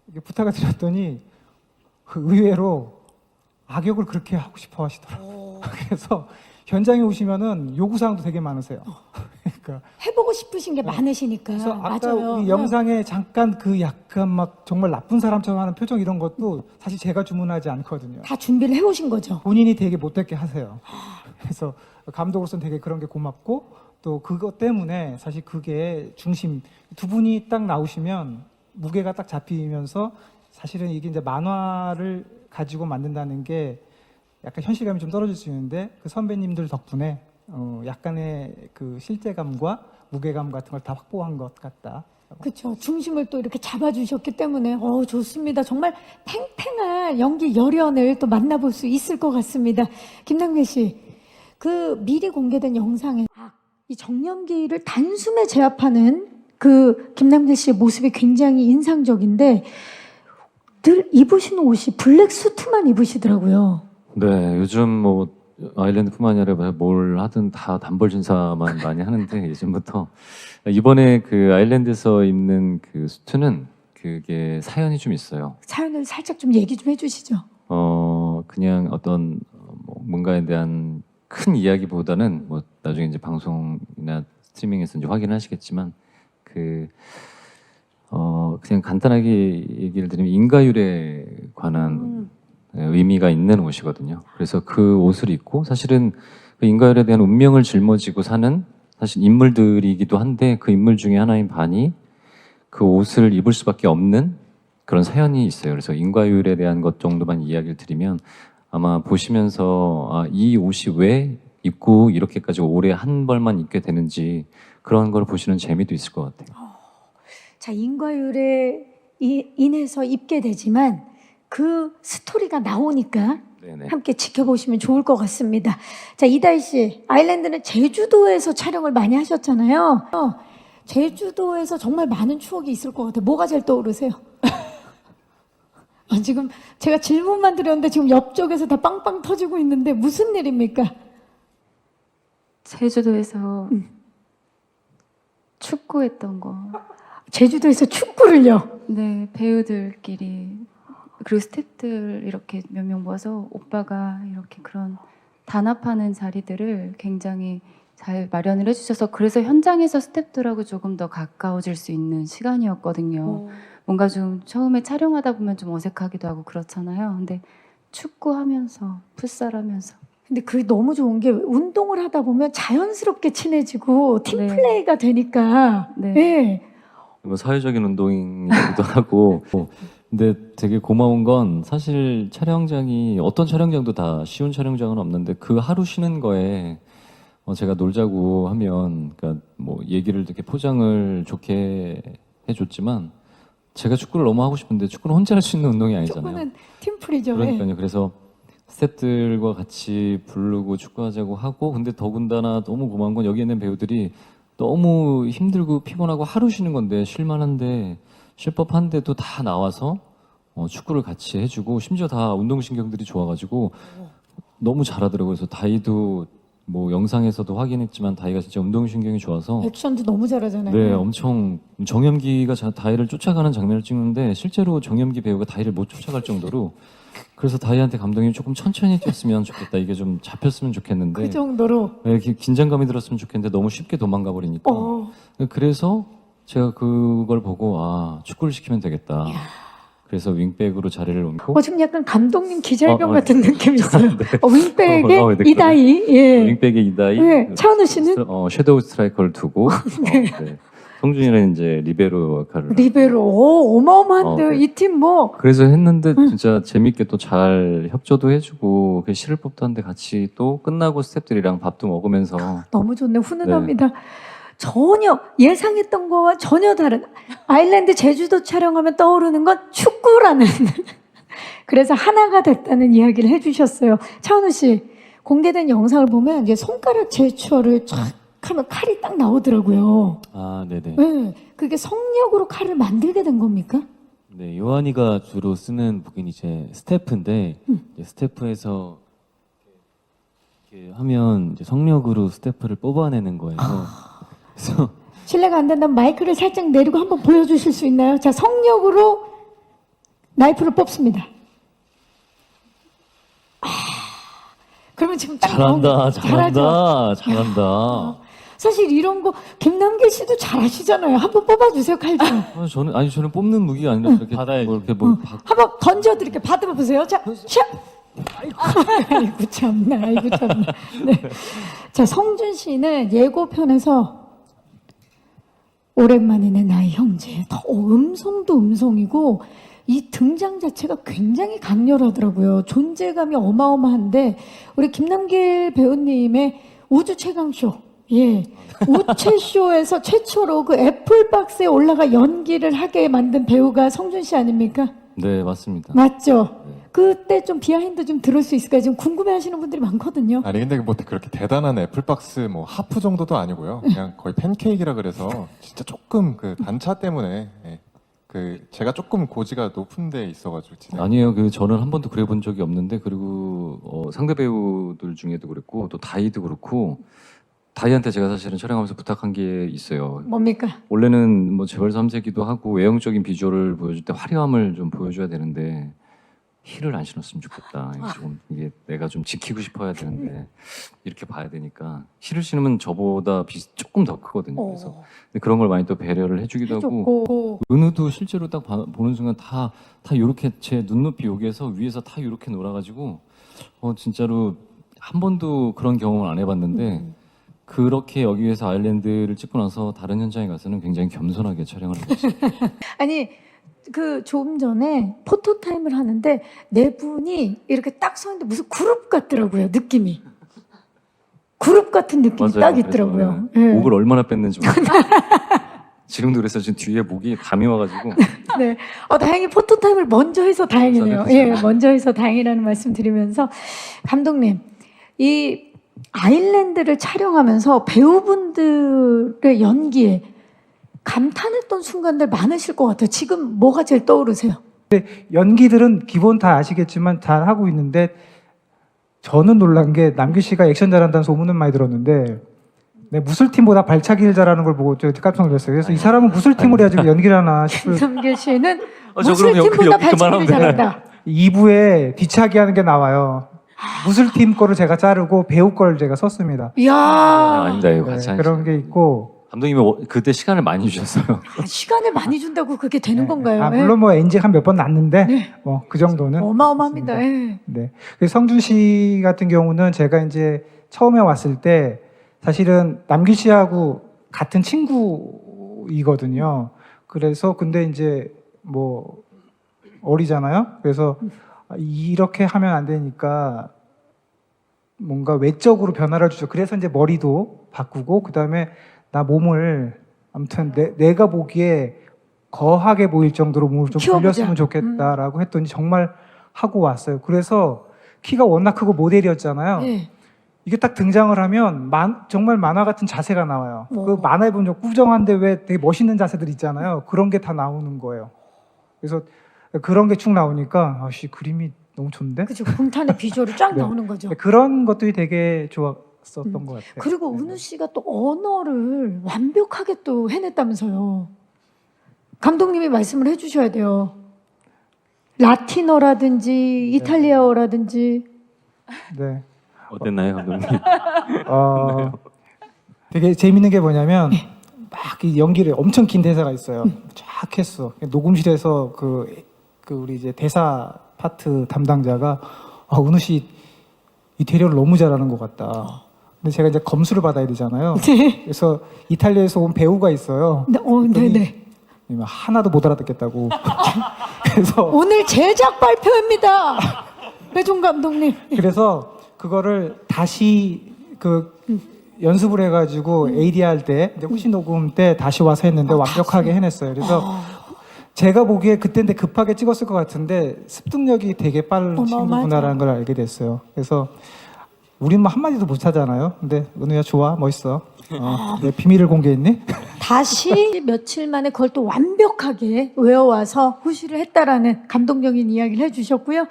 이게 부탁을 드렸더니 의외로 악역을 그렇게 하고 싶어 하시더라고요. 그래서 현장에 오시면은 요구사항도 되게 많으세요. 그러니까 해보고 싶으신 게 많으시니까. 그래서 아까 맞아요. 우리 영상에 잠깐 그 약간 막 정말 나쁜 사람처럼 하는 표정 이런 것도 사실 제가 주문하지 않거든요. 다 준비를 해오신 거죠. 본인이 되게 못됐게 하세요. 그래서 감독으로서는 되게 그런 게 고맙고 또 그것 때문에 사실 그게 중심 두 분이 딱 나오시면 무게가 딱 잡히면서 사실은 이게 이제 만화를 가지고 만든다는 게 약간 현실감이 좀 떨어질 수 있는데 그 선배님들 덕분에 약간의 그 실제감과 무게감 같은 걸 다 확보한 것 같다. 그렇죠. 중심을 또 이렇게 잡아주셨기 때문에 좋습니다. 정말 팽팽한 연기 열연을 또 만나볼 수 있을 것 같습니다. 김남길 씨, 그 미리 공개된 영상에 이 정년기를 단숨에 제압하는 그 김남길 씨의 모습이 굉장히 인상적인데 늘 입으시는 옷이 블랙 수트만 입으시더라고요. 네, 요즘 뭐 아일랜드뿐만 아니라 뭘 하든 다 단벌 진사만 많이 하는데 예전부터 이번에 그 아일랜드에서 입는 그 수트는 그게 사연이 좀 있어요. 사연을 살짝 좀 얘기 좀 해주시죠. 그냥 어떤 뭔가에 대한 큰 이야기보다는 뭐 나중에 이제 방송이나 스트리밍에서 이제 확인하시겠지만 그냥 간단하게 얘기를 드리면 인과율에 관한 의미가 있는 옷이거든요. 그래서 그 옷을 입고 사실은 그 인과율에 대한 운명을 짊어지고 사는 사실 인물들이기도 한데 그 인물 중에 하나인 반이 그 옷을 입을 수밖에 없는 그런 사연이 있어요. 그래서 인과율에 대한 것 정도만 이야기를 드리면 아마 보시면서 이 옷이 왜 입고 이렇게까지 오래 한 벌만 입게 되는지 그런 걸 보시는 재미도 있을 것 같아요. 자, 인과율에 인해서 입게 되지만 그 스토리가 나오니까 네네. 함께 지켜보시면 좋을 것 같습니다. 자, 이다희 씨, 아일랜드는 제주도에서 촬영을 많이 하셨잖아요. 제주도에서 정말 많은 추억이 있을 것 같아요. 뭐가 제일 떠오르세요? 지금 제가 질문만 드렸는데 지금 옆쪽에서 다 빵빵 터지고 있는데 무슨 일입니까? 제주도에서 축구했던 거. 제주도에서 축구를요? 네, 배우들끼리 그리고 스태프들 이렇게 몇 명 모아서 오빠가 이렇게 그런 단합하는 자리들을 굉장히 잘 마련을 해주셔서 그래서 현장에서 스태프들하고 조금 더 가까워질 수 있는 시간이었거든요. 뭔가 좀 처음에 촬영하다 보면 좀 어색하기도 하고 그렇잖아요. 근데 축구하면서 풋살하면서 근데 그게 너무 좋은 게 운동을 하다 보면 자연스럽게 친해지고 팀플레이가 되니까 네. 네. 뭐 사회적인 운동이기도 하고 근데 되게 고마운 건 사실 촬영장이 어떤 촬영장도 다 쉬운 촬영장은 없는데 그 하루 쉬는 거에 제가 놀자고 하면 그러니까 뭐 얘기를 이렇게 포장을 좋게 해줬지만 제가 축구를 너무 하고 싶은데 축구는 혼자 할 수 있는 운동이 아니잖아요. 축구는 팀플이죠. 네. 그러니까요. 그래서 스태프들과 같이 부르고 축구하자고 하고 근데 더군다나 너무 고마운 건 여기 있는 배우들이 너무 힘들고 피곤하고 하루 쉬는 건데 쉴만한데 쉴 법한데도 다 나와서 축구를 같이 해주고 심지어 다 운동신경들이 좋아가지고 너무 잘하더라고요. 그래서 다이도 뭐 영상에서도 확인했지만 다이가 진짜 운동신경이 좋아서 액션도 너무 잘하잖아요. 네, 엄청 정연기가 다이를 쫓아가는 장면을 찍는데 실제로 정연기 배우가 다이를 못 쫓아갈 정도로 그래서 다이한테 감독님이 조금 천천히 뛰었으면 좋겠다. 이게 좀 잡혔으면 좋겠는데 그 정도로. 네, 긴장감이 들었으면 좋겠는데 너무 쉽게 도망가 버리니까 그래서 제가 그걸 보고 축구를 시키면 되겠다. 그래서 윙백으로 자리를 옮기고 지금 약간 감독님 기자회견 같은 느낌이 네. 있어요. 윙백의 네, 이다희. 예. 윙백의 이다희 네. 차은우 씨는 섀도우 스트라이커를 두고 네. 송준이는 이제 리베로 역할을 리베로. 어마어마한데요. 네. 이 팀 뭐. 그래서 했는데 진짜 재밌게 또 잘 협조도 해주고 싫을 법도 한데 같이 또 끝나고 스태프들이랑 밥도 먹으면서 너무 좋네. 훈훈합니다. 전혀 예상했던 거와 전혀 다른 아일랜드 제주도 촬영하면 떠오르는 건 축구라는 그래서 하나가 됐다는 이야기를 해주셨어요. 차은우 씨 공개된 영상을 보면 이제 손가락 제추어를 쫙 하면 칼이 딱 나오더라고요. 네네. 네, 그게 성력으로 칼을 만들게 된 겁니까? 네, 요한이가 주로 쓰는 무기는 이제 스태프인데 이제 스태프에서 이렇게 하면 이제 성력으로 스태프를 뽑아내는 거예요. 그래서 실례가 안 된다면 마이크를 살짝 내리고 한번 보여주실 수 있나요? 자, 성력으로 나이프를 뽑습니다. 그러면 지금 딱 잘한다, 잘하죠? 잘한다. 사실 이런 거 김남길 씨도 잘하시잖아요. 한번 뽑아주세요, 칼 좀. 저는 뽑는 무기가 아니라 이렇게 받아야지. 이렇게 뭐 한번 던져드릴게요. 받아보세요. 자, 샷! 아이고 참나, 아이고 참나. 네. 자, 성준 씨는 예고편에서 오랜만이네 나의 형제. 음성도 음성이고 이 등장 자체가 굉장히 강렬하더라고요. 존재감이 어마어마한데 우리 김남길 배우님의 우주 최강쇼, 예, 우체쇼에서 최초로 그 애플박스에 올라가 연기를 하게 만든 배우가 성준 씨 아닙니까? 네 맞습니다. 맞죠? 그때 좀 비하인드 좀 들을 수 있을까요? 지금 궁금해하시는 분들이 많거든요. 아니 근데 뭐 그렇게 대단한 애플박스 뭐 하프 정도도 아니고요. 그냥 거의 팬케이크라 그래서 진짜 조금 그 단차 때문에 제가 조금 고지가 높은 데 있어가지고 진행. 아니에요. 저는 한 번도 그래 본 적이 없는데, 그리고 상대 배우들 중에도 그랬고 또 다이도 그렇고, 다이한테 제가 사실은 촬영하면서 부탁한 게 있어요. 뭡니까? 원래는 뭐 재벌 3세기도 하고 외형적인 비주얼을 보여줄 때 화려함을 좀 보여줘야 되는데 힐을 안 신었으면 좋겠다. 이게 내가 좀 지키고 싶어야 되는데 이렇게 봐야 되니까 힐을 신으면 저보다 조금 더 크거든요. 그래서 근데 그런 걸 많이 또 배려를 해주기도 하고, 해줬고. 은우도 실제로 딱 보는 순간 다 이렇게 제 눈높이 여기에서 위에서 다 이렇게 놀아가지고 진짜로 한 번도 그런 경험을 안 해봤는데 그렇게 여기에서 아일랜드를 찍고 나서 다른 현장에 가서는 굉장히 겸손하게 촬영을 하고 있어요. 아니 조금 전에 포토타임을 하는데 네 분이 이렇게 딱 서 있는데 무슨 그룹 같더라고요. 느낌이 그룹 같은 느낌이 맞아요. 딱 그래서, 있더라고요. 네. 예. 목을 얼마나 뺐는지 모르겠어요. 지금도 그래서 지금 뒤에 목이 감이 와가지고 네. 다행히 포토타임을 먼저 해서 다행이네요. 그렇죠. 예, 먼저 해서 다행이라는 말씀 드리면서 감독님, 이 아일랜드를 촬영하면서 배우분들의 연기에 감탄했던 순간들 많으실 것 같아요. 지금 뭐가 제일 떠오르세요? 연기들은 기본 다 아시겠지만 잘 하고 있는데 저는 놀란 게 남규 씨가 액션 잘한다는 소문은 많이 들었는데 무술팀보다 발차기를 잘하는 걸 보고 저 깜짝 놀랐어요. 그래서 이 사람은 무술팀을 해야지 연기를 하나 싶을 김성길 씨는 저 그럼 무술팀보다 여기 그만하면 발차기를 잘한다. 2부에 뒤차기 하는 게 나와요. 무술팀 거를 제가 자르고 배우 걸 제가 썼습니다. 이야, 아닙니다. 이거 같이 하시죠. 그런 게 있고 감독님이 그때 시간을 많이 주셨어요. 시간을 많이 준다고 그게 되는 건가요? 물론 뭐 엔진 한 몇 번 났는데 네. 뭐 그 정도는 어마어마합니다. 예. 네. 그래서 성준 씨 같은 경우는 제가 이제 처음에 왔을 때 사실은 남규 씨하고 같은 친구이거든요. 그래서 근데 이제 뭐 어리잖아요. 그래서 이렇게 하면 안 되니까 뭔가 외적으로 변화를 주죠. 그래서 이제 머리도 바꾸고 그다음에 나 몸을 아무튼 내가 보기에 거하게 보일 정도로 몸을 좀 키워보자. 돌렸으면 좋겠다라고 했더니 정말 하고 왔어요. 그래서 키가 워낙 크고 모델이었잖아요. 예. 이게 딱 등장을 하면 정말 만화 같은 자세가 나와요. 오. 그 만화에 보면 꾸정한데 왜 되게 멋있는 자세들 있잖아요. 그런 게 다 나오는 거예요. 그래서 그런 게 쭉 나오니까 아씨 그림이 너무 좋은데? 그죠. 공탄의 비주얼이 쫙 네. 나오는 거죠. 그런 것들이 되게 좋았었던 것 같아요. 그리고 은우 씨가 또 언어를 완벽하게 또 해냈다면서요. 감독님이 말씀을 해주셔야 돼요. 라틴어라든지 이탈리아어라든지. 네. 어땠나요, 감독님? 되게 재밌는 게 뭐냐면 막 이 연기를 엄청 긴 대사가 있어요. 쫙 했어. 녹음실에서 우리 이제 대사 파트 담당자가 은우 씨 이 대려를 너무 잘하는 것 같다. 근데 제가 이제 검수를 받아야 되잖아요. 네. 그래서 이탈리아에서 온 배우가 있어요. 네, 네네. 하나도 못 알아듣겠다고. 그래서 오늘 제작 발표입니다. 배종 감독님. 그래서 그거를 다시 연습을 해가지고 AD 할 때 후시 녹음 때 다시 와서 했는데 완벽하게 해냈어요. 그래서 제가 보기에 그때인데 급하게 찍었을 것 같은데 습득력이 되게 빠른 친구구나라는 걸 알게 됐어요. 그래서 우린 뭐 한마디도 못 하잖아요. 근데 은우야 좋아 멋있어. 내 비밀을 공개했니? 다시 며칠 만에 그걸 또 완벽하게 외워와서 후시를 했다라는 감동적인 이야기를 해주셨고요.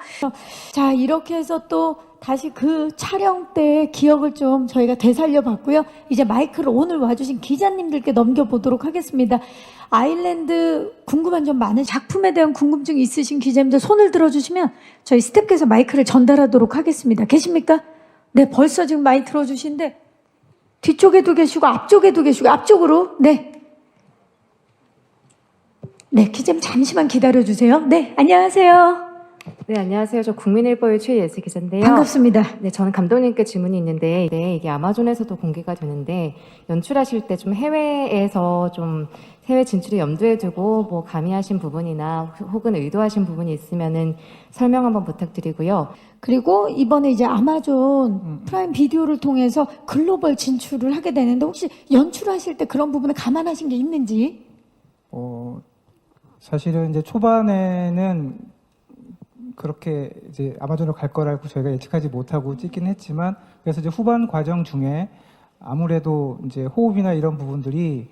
자, 이렇게 해서 또 다시 그 촬영 때의 기억을 좀 저희가 되살려 봤고요. 이제 마이크를 오늘 와주신 기자님들께 넘겨보도록 하겠습니다. 아일랜드 궁금한 점 많은 작품에 대한 궁금증이 있으신 기자님들 손을 들어주시면 저희 스태프께서 마이크를 전달하도록 하겠습니다. 계십니까? 네, 벌써 지금 많이 들어주신데 뒤쪽에도 계시고 앞쪽에도 계시고 앞쪽으로 네. 네, 기자님 잠시만 기다려주세요. 네, 안녕하세요. 네, 안녕하세요. 저 국민일보의 최예슬 기자인데요. 반갑습니다. 네, 저는 감독님께 질문이 있는데, 이게 아마존에서도 공개가 되는데, 연출하실 때 좀 해외에서 좀 해외 진출을 염두에 두고, 뭐, 가미하신 부분이나 혹은 의도하신 부분이 있으면은 설명 한번 부탁드리고요. 그리고 이번에 이제 아마존 프라임 비디오를 통해서 글로벌 진출을 하게 되는데, 혹시 연출하실 때 그런 부분을 감안하신 게 있는지? 사실은 이제 초반에는 그렇게 이제 아마존으로 갈 거라고 저희가 예측하지 못하고 찍긴 했지만 그래서 이제 후반 과정 중에 아무래도 이제 호흡이나 이런 부분들이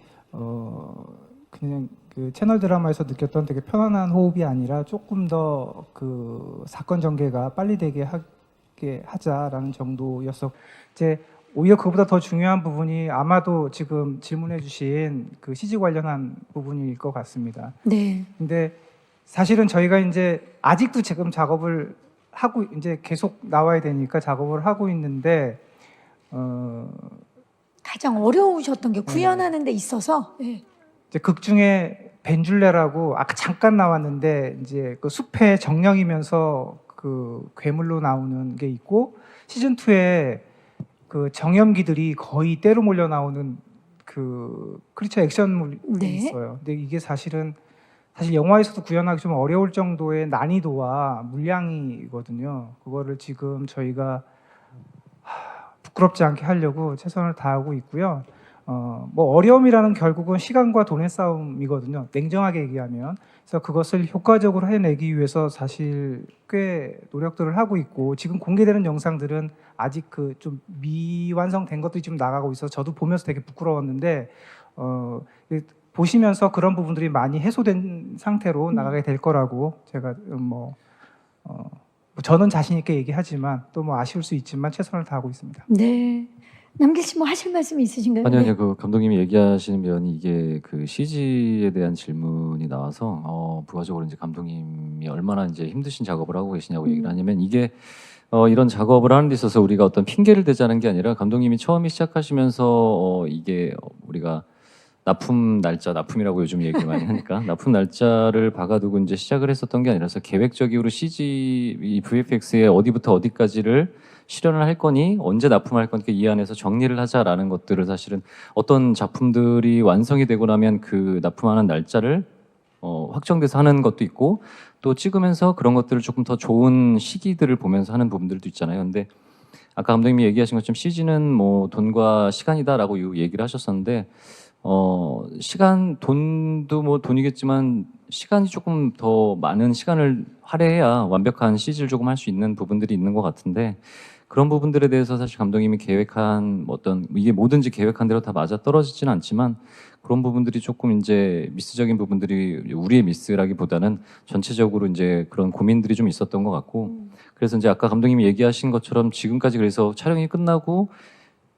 그냥 그 채널 드라마에서 느꼈던 되게 편안한 호흡이 아니라 조금 더 그 사건 전개가 빨리 되게 하게 하자라는 정도였어. 이제 오히려 그보다 더 중요한 부분이 아마도 지금 질문해주신 그 CG 관련한 부분일 것 같습니다. 네. 근데 사실은 저희가 이제 아직도 지금 작업을 하고 이제 계속 나와야 되니까 작업을 하고 있는데 가장 어려우셨던 게 구현하는 데 있어서. 네. 이제 극 중에 벤줄레라고 아까 잠깐 나왔는데 이제 그 숲의 정령이면서 그 괴물로 나오는 게 있고 시즌 2에 그 정염기들이 거의 때로 몰려 나오는 그 크리처 액션물이 네. 있어요. 근데 이게 사실 영화에서도 구현하기 좀 어려울 정도의 난이도와 물량이거든요. 그거를 지금 저희가 부끄럽지 않게 하려고 최선을 다하고 있고요. 뭐 어려움이라는 결국은 시간과 돈의 싸움이거든요. 냉정하게 얘기하면. 그래서 그것을 효과적으로 해내기 위해서 사실 꽤 노력들을 하고 있고 지금 공개되는 영상들은 아직 그 좀 미완성된 것들이 지금 나가고 있어서 저도 보면서 되게 부끄러웠는데 보시면서 그런 부분들이 많이 해소된 상태로 나가게 될 거라고 제가 저는 자신 있게 얘기하지만 또 뭐 아쉬울 수 있지만 최선을 다하고 있습니다. 네. 남길 씨 뭐 하실 말씀이 있으신가요? 아니요, 네. 아니요. 그 감독님이 얘기하시는 면이 이게 그 CG에 대한 질문이 나와서 부가적으로 이제 감독님이 얼마나 이제 힘드신 작업을 하고 계시냐고 얘기를 하냐면 이게 이런 작업을 하는 데 있어서 우리가 어떤 핑계를 대자는 게 아니라 감독님이 처음에 시작하시면서 이게 우리가 납품 날짜, 납품이라고 요즘 얘기를 많이 하니까 납품 날짜를 박아두고 이제 시작을 했었던 게 아니라서 계획적으로 CG, 이 VFX의 어디부터 어디까지를 실현을 할 거니 언제 납품할 거니까 이 안에서 정리를 하자라는 것들을 사실은 어떤 작품들이 완성이 되고 나면 그 납품하는 날짜를 확정돼서 하는 것도 있고 또 찍으면서 그런 것들을 조금 더 좋은 시기들을 보면서 하는 부분들도 있잖아요. 근데 아까 감독님이 얘기하신 것처럼 CG는 뭐 돈과 시간이다라고 얘기를 하셨었는데 시간, 돈도 뭐 돈이겠지만 시간이 조금 더 많은 시간을 할애해야 완벽한 CG를 조금 할 수 있는 부분들이 있는 것 같은데 그런 부분들에 대해서 사실 감독님이 계획한 어떤 이게 뭐든지 계획한 대로 다 맞아 떨어지지는 않지만 그런 부분들이 조금 이제 미스적인 부분들이 우리의 미스라기보다는 전체적으로 이제 그런 고민들이 좀 있었던 것 같고 그래서 이제 아까 감독님이 얘기하신 것처럼 지금까지 그래서 촬영이 끝나고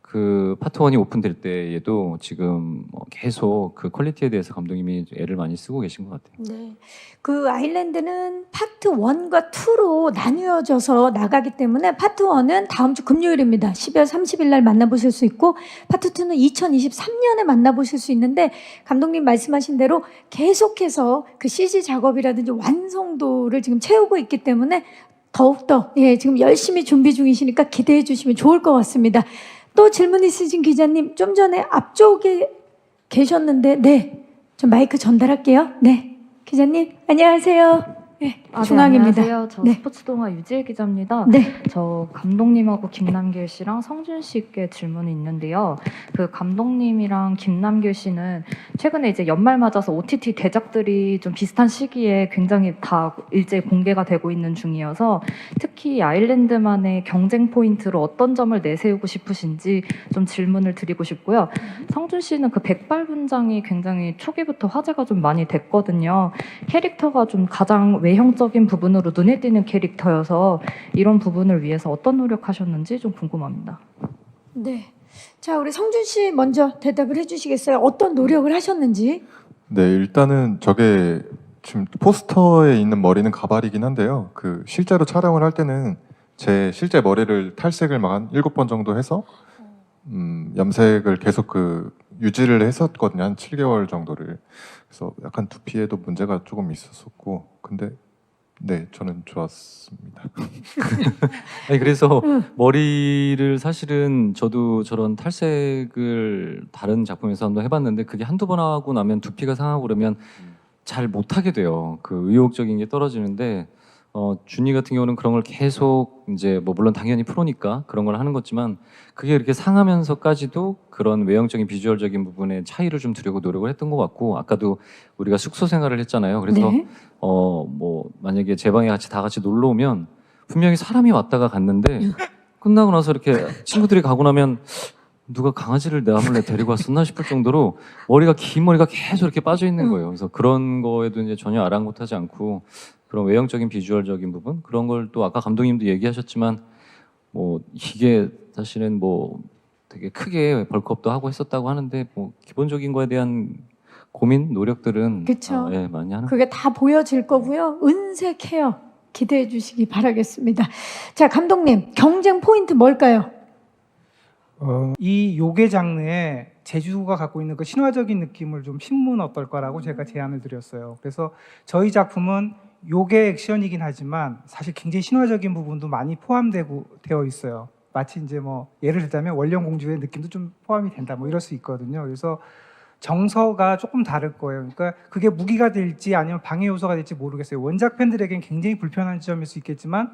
그 파트 1이 오픈될 때에도 지금 계속 그 퀄리티에 대해서 감독님이 애를 많이 쓰고 계신 것 같아요. 네. 그 아일랜드는 파트 1과 2로 나뉘어져서 나가기 때문에 파트 1은 다음 주 금요일입니다. 12월 30일 날 만나보실 수 있고 파트 2는 2023년에 만나보실 수 있는데 감독님 말씀하신 대로 계속해서 그 CG 작업이라든지 완성도를 지금 채우고 있기 때문에 더욱더 지금 열심히 준비 중이시니까 기대해 주시면 좋을 것 같습니다. 또 질문 있으신 기자님 좀 전에 앞쪽에 계셨는데 좀 마이크 전달할게요. 네, 기자님 안녕하세요. 네, 중앙입니다. 안녕하세요. 저 네. 스포츠동아 유지혜 기자입니다. 네. 저 감독님하고 김남길 씨랑 성준 씨께 질문이 있는데요. 그 감독님이랑 김남길 씨는 최근에 이제 연말 맞아서 OTT 대작들이 좀 비슷한 시기에 굉장히 다 일제히 공개가 되고 있는 중이어서 특히 아일랜드만의 경쟁 포인트로 어떤 점을 내세우고 싶으신지 좀 질문을 드리고 싶고요. 성준 씨는 그 백발분장이 굉장히 초기부터 화제가 좀 많이 됐거든요. 캐릭터가 좀 가장 외형적인 부분으로 눈에 띄는 캐릭터여서 이런 부분을 위해서 어떤 노력하셨는지 좀 궁금합니다. 네. 자, 우리 성준 씨 먼저 대답을 해주시겠어요? 어떤 노력을 하셨는지? 네, 일단은 저게 지금 포스터에 있는 머리는 가발이긴 한데요. 그 실제로 촬영을 할 때는 제 실제 머리를 탈색을 막 한 7번 정도 해서 염색을 계속 유지를 했었거든요. 한 7개월 정도를. 그래서 약간 두피에도 문제가 조금 있었었고, 근데 네, 저는 좋았습니다. 아니 그래서 머리를 사실은 저도 저런 탈색을 다른 작품에서 한번 해봤는데 그게 한두 번 하고 나면 두피가 상하고 그러면 잘 못하게 돼요. 그 의욕적인 게 떨어지는데 준이 같은 경우는 그런 걸 계속 이제 뭐 물론 당연히 프로니까 그런 걸 하는 거지만 그게 이렇게 상하면서까지도 그런 외형적인 비주얼적인 부분에 차이를 좀 두려고 노력을 했던 것 같고 아까도 우리가 숙소 생활을 했잖아요. 그래서 네. 뭐 만약에 제 방에 다 같이 놀러 오면 분명히 사람이 왔다가 갔는데 끝나고 나서 이렇게 친구들이 가고 나면 누가 강아지를 내 몰래 데리고 왔었나 싶을 정도로 긴 머리가 계속 이렇게 빠져 있는 거예요. 그래서 그런 거에도 이제 전혀 아랑곳하지 않고 그런 외형적인 비주얼적인 부분 그런 걸 또 아까 감독님도 얘기하셨지만 뭐 이게 사실은 뭐 되게 크게 벌크업도 하고 했었다고 하는데 뭐 기본적인 거에 대한 고민 노력들은 그쵸. 예, 많이 하는 그게 다 보여질 거고요. 은색 헤어 기대해 주시기 바라겠습니다. 자, 감독님, 경쟁 포인트 뭘까요? 이 요괴 장르에 제주가 갖고 있는 그 신화적인 느낌을 좀 심으면 어떨까라고 제가 제안을 드렸어요. 그래서 저희 작품은 요괴 액션이긴 하지만 사실 굉장히 신화적인 부분도 많이 되어 있어요. 마치 이제 뭐 예를 들자면 원령공주의 느낌도 좀 포함이 된다 뭐 이럴 수 있거든요. 그래서 정서가 조금 다를 거예요. 그러니까 그게 무기가 될지 아니면 방해 요소가 될지 모르겠어요. 원작 팬들에겐 굉장히 불편한 지점일 수 있겠지만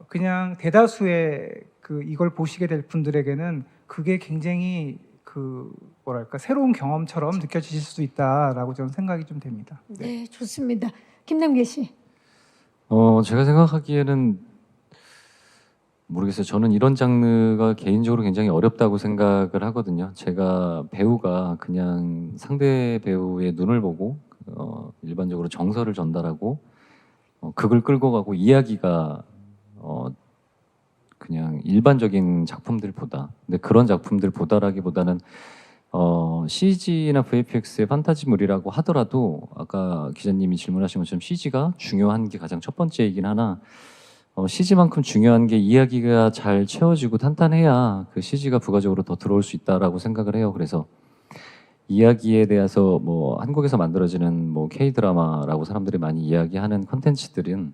그냥 대다수의 이걸 보시게 될 분들에게는 그게 굉장히 뭐랄까 새로운 경험처럼 느껴지실 수 있다라고 저는 생각이 좀 됩니다. 네, 좋습니다. 김남길 씨. 제가 생각하기에는 모르겠어요. 저는 이런 장르가 개인적으로 굉장히 어렵다고 생각을 하거든요. 제가 배우가 그냥 상대 배우의 눈을 보고 일반적으로 정서를 전달하고 극을 끌고 가고 이야기가 그냥 일반적인 작품들보다 근데 그런 작품들보다라기보다는 CG나 VFX의 판타지물이라고 하더라도 아까 기자님이 질문하신 것처럼 CG가 중요한 게 가장 첫 번째이긴 하나 CG만큼 중요한 게 이야기가 잘 채워지고 탄탄해야 그 CG가 부가적으로 더 들어올 수 있다라고 생각을 해요. 그래서 이야기에 대해서 뭐 한국에서 만들어지는 뭐 K-드라마라고 사람들이 많이 이야기하는 컨텐츠들은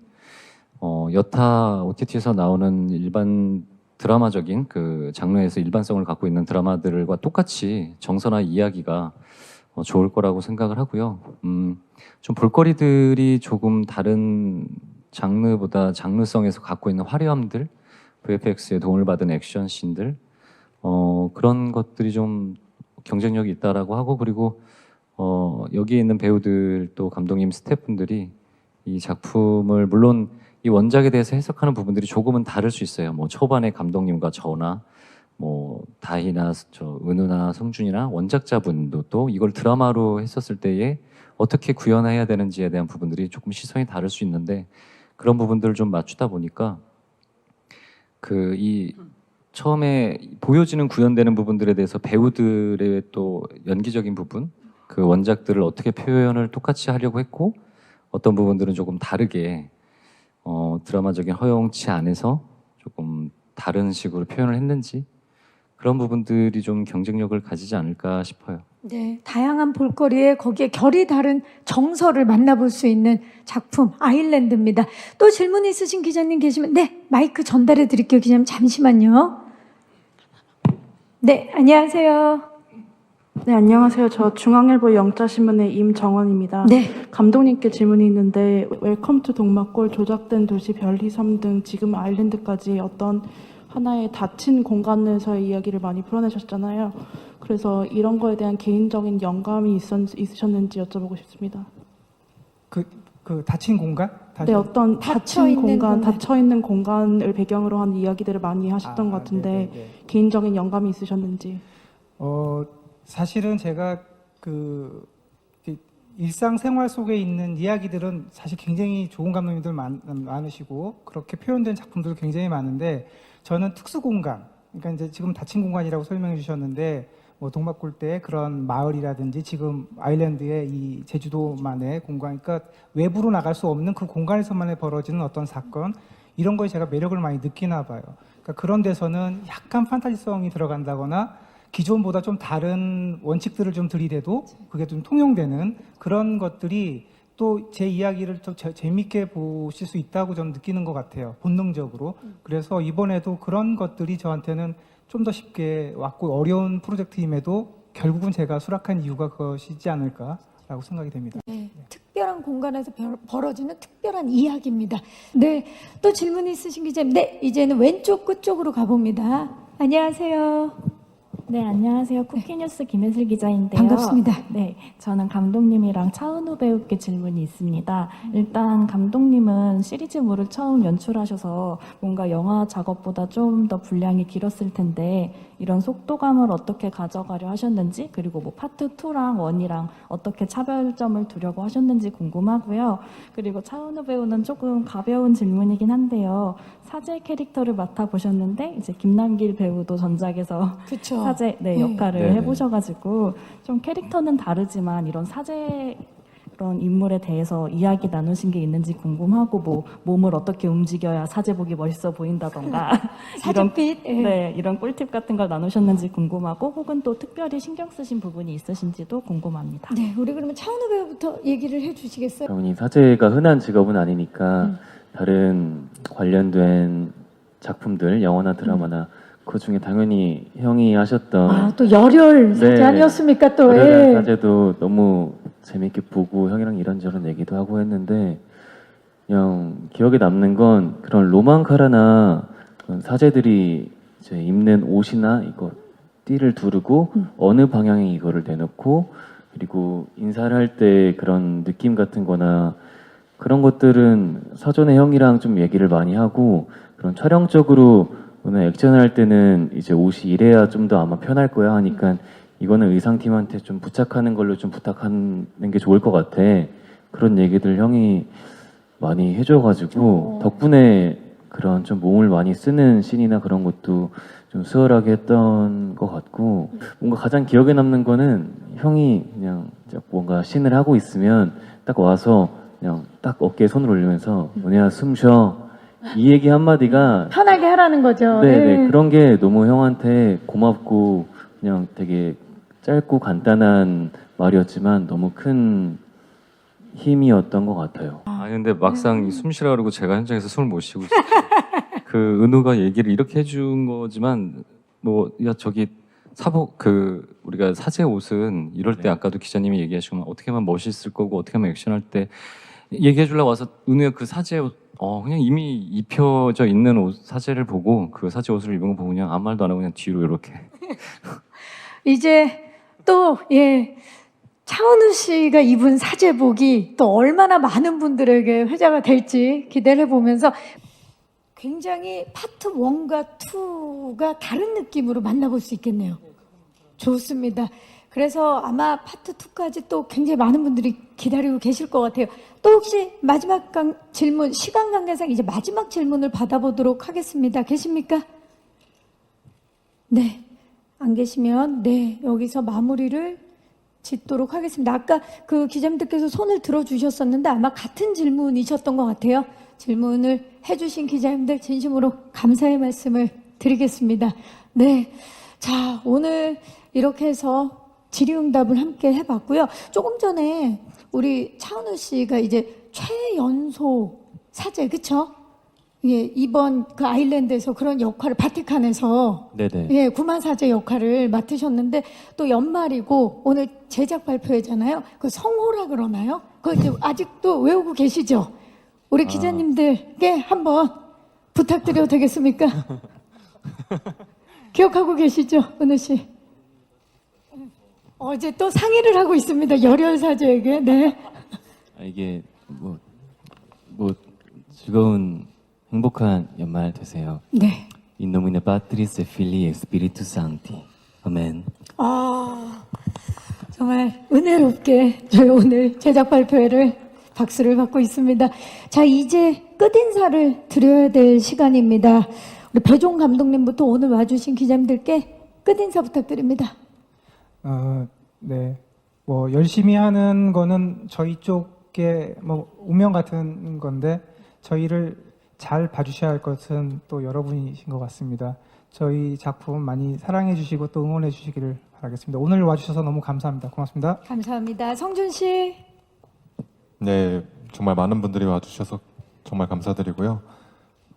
여타 OTT에서 나오는 일반 드라마적인 그 장르에서 일반성을 갖고 있는 드라마들과 똑같이 정서나 이야기가 좋을 거라고 생각을 하고요. 좀 볼거리들이 조금 다른 장르보다 장르성에서 갖고 있는 화려함들, VFX의 도움을 받은 액션씬들 그런 것들이 좀 경쟁력이 있다라고 하고 그리고 여기에 있는 배우들 또 감독님 스태프분들이 이 작품을 물론 이 원작에 대해서 해석하는 부분들이 조금은 다를 수 있어요. 뭐 초반에 감독님과 저나 뭐 다희나 은우나 성준이나 원작자분도 또 이걸 드라마로 했었을 때에 어떻게 구현해야 되는지에 대한 부분들이 조금 시선이 다를 수 있는데 그런 부분들을 좀 맞추다 보니까 이 처음에 보여지는 구현되는 부분들에 대해서 배우들의 또 연기적인 부분 그 원작들을 어떻게 표현을 똑같이 하려고 했고 어떤 부분들은 조금 다르게 드라마적인 허용치 안에서 조금 다른 식으로 표현을 했는지 그런 부분들이 좀 경쟁력을 가지지 않을까 싶어요. 네, 다양한 볼거리에 거기에 결이 다른 정서를 만나볼 수 있는 작품 아일랜드입니다. 또 질문 있으신 기자님 계시면 네, 마이크 전달해 드릴게요. 기자님 잠시만요. 네, 안녕하세요. 네, 안녕하세요. 저 중앙일보 영자신문의 임정원입니다. 네. 감독님께 질문이 있는데 웰컴 투 동막골, 조작된 도시, 별리섬 등 지금 아일랜드까지 어떤 하나의 닫힌 공간에서의 이야기를 많이 풀어내셨잖아요. 그래서 이런 거에 대한 개인적인 영감이 있으셨는지 여쭤보고 싶습니다. 그 닫힌 공간? 네, 어떤 닫힌 닫혀있는 공간. 닫혀있는 공간을 배경으로 한 이야기들을 많이 하셨던 것 같은데 네네네. 개인적인 영감이 있으셨는지. 사실은 제가 일상생활 속에 있는 이야기들은 사실 굉장히 좋은 감독님들 많으시고 그렇게 표현된 작품들 굉장히 많은데 저는 특수공간, 그러니까 이제 지금 닫힌 공간이라고 설명해 주셨는데 뭐 동막골대의 그런 마을이라든지 지금 아일랜드의 이 제주도만의 공간, 그러니까 외부로 나갈 수 없는 그 공간에서만 벌어지는 어떤 사건 이런 거에 제가 매력을 많이 느끼나 봐요. 그러니까 그런 데서는 약간 판타지성이 들어간다거나 기존보다 좀 다른 원칙들을 좀 들이대도 그게 좀 통용되는 그런 것들이 또 제 이야기를 좀 재밌게 보실 수 있다고 저는 느끼는 것 같아요. 본능적으로. 그래서 이번에도 그런 것들이 저한테는 좀 더 쉽게 왔고 어려운 프로젝트임에도 결국은 제가 수락한 이유가 그것이지 않을까라고 생각이 됩니다. 네, 특별한 공간에서 벌어지는 특별한 이야기입니다. 네, 또 질문 있으신 기자님. 네, 이제는 왼쪽 끝쪽으로 가봅니다. 안녕하세요. 네, 안녕하세요. 쿠키뉴스 김혜슬 기자인데요. 반갑습니다. 네, 저는 감독님이랑 차은우 배우께 질문이 있습니다. 일단 감독님은 시리즈물을 처음 연출하셔서 뭔가 영화 작업보다 좀 더 분량이 길었을 텐데 이런 속도감을 어떻게 가져가려 하셨는지, 그리고 뭐 파트 2랑 1이랑 어떻게 차별점을 두려고 하셨는지 궁금하고요. 그리고 차은우 배우는 조금 가벼운 질문이긴 한데요. 사제 캐릭터를 맡아보셨는데 이제 김남길 배우도 전작에서 그렇죠. 사제 역할을 네네. 해보셔가지고 좀 캐릭터는 다르지만 이런 사제 그런 인물에 대해서 이야기 나누신 게 있는지 궁금하고, 뭐 몸을 어떻게 움직여야 사제복이 멋있어 보인다던가 이런 사제빛. 예. 네, 이런 꿀팁 같은 걸 나누셨는지 궁금하고, 혹은 또 특별히 신경 쓰신 부분이 있으신지도 궁금합니다. 네, 우리 그러면 차은우 배우부터 얘기를 해주시겠어요? 그러니 사제가 흔한 직업은 아니니까 다른 관련된 작품들, 영화나 드라마나 그 중에 당연히 형이 하셨던 아, 또 열혈 사제 네. 아니었습니까? 또. 열혈한 예. 사제도 너무 재밌게 보고 형이랑 이런저런 얘기도 하고 했는데, 그냥 기억에 남는 건 그런 로망카라나 그런 사제들이 이제 입는 옷이나 이거 띠를 두르고 어느 방향에 이거를 내놓고, 그리고 인사를 할 때 그런 느낌 같은 거나 그런 것들은 사전에 형이랑 좀 얘기를 많이 하고, 그런 촬영적으로 오늘 액션을 할 때는 이제 옷이 이래야 좀 더 아마 편할 거야 하니까 이거는 의상팀한테 좀 부착하는 걸로 좀 부탁하는 게 좋을 것 같아. 그런 얘기들 형이 많이 해줘가지고 덕분에 그런 좀 몸을 많이 쓰는 씬이나 그런 것도 좀 수월하게 했던 것 같고, 뭔가 가장 기억에 남는 거는 형이 그냥 뭔가 씬을 하고 있으면 딱 와서 그냥 딱 어깨에 손을 올리면서 은혜야 숨 쉬어, 이 얘기 한마디가 편하게 하라는 거죠. 네네, 예. 그런 게 너무 형한테 고맙고, 그냥 되게 짧고 간단한 말이었지만 너무 큰 힘이었던 것 같아요. 아니 근데 막상 이 숨 쉬라 그러고 제가 현장에서 숨을 못 쉬고 있어요. 그 은우가 얘기를 이렇게 해준 거지만 뭐 야 저기 사복 그 우리가 사제 옷은 이럴 때 네. 아까도 기자님이 얘기하시면 어떻게 하면 멋있을 거고 어떻게 하면 액션할 때 얘기해 주려고 와서 은우의 그 사제 옷 그냥 이미 입혀져 있는 옷 사제를 보고 그 사제 옷을 입은 거 보고 그냥 아무 말도 안 하고 그냥 뒤로 이렇게 이제 또 차은우 씨가 입은 사제복이 또 얼마나 많은 분들에게 회자가 될지 기대를 해보면서 굉장히 파트 1과 2가 다른 느낌으로 만나볼 수 있겠네요. 좋습니다. 그래서 아마 파트 2까지 또 굉장히 많은 분들이 기다리고 계실 것 같아요. 또 혹시 마지막 질문, 시간 관계상 이제 마지막 질문을 받아보도록 하겠습니다. 계십니까? 네. 안 계시면 여기서 마무리를 짓도록 하겠습니다. 아까 그 기자님들께서 손을 들어주셨었는데 아마 같은 질문이셨던 것 같아요. 질문을 해주신 기자님들 진심으로 감사의 말씀을 드리겠습니다. 네. 자, 오늘 이렇게 해서 질의응답을 함께 해봤고요. 조금 전에 우리 차은우 씨가 이제 최연소 사제, 그쵸? 예, 이번 그 아일랜드에서 그런 역할을 바티칸에서 네네. 구만사제 역할을 맡으셨는데 또 연말이고 오늘 제작 발표회잖아요. 그 성호라 그러나요? 그거 이제 아직도 외우고 계시죠? 우리 기자님들께 한번 부탁드려도 되겠습니까? 기억하고 계시죠, 은우 씨? 어제 또 상의를 하고 있습니다. 열혈사제에게. 네. 이게 뭐 즐거운 행복한 연말 되세요. 네. In nomine Patris et Filii et Spiritus Sancti. 아멘. 정말 은혜롭게 저희 오늘 제작 발표회를 박수를 받고 있습니다. 자, 이제 끝인사를 드려야 될 시간입니다. 우리 배종 감독님부터 오늘 와주신 기자님들께 끝인사 부탁드립니다. 네. 뭐 열심히 하는 거는 저희 쪽에 뭐 운명 같은 건데 저희를 잘 봐주셔야 할 것은 또 여러분이신 것 같습니다. 저희 작품 많이 사랑해 주시고 또 응원해 주시기를 바라겠습니다. 오늘 와주셔서 너무 감사합니다. 고맙습니다. 감사합니다. 성준 씨. 네, 정말 많은 분들이 와주셔서 정말 감사드리고요.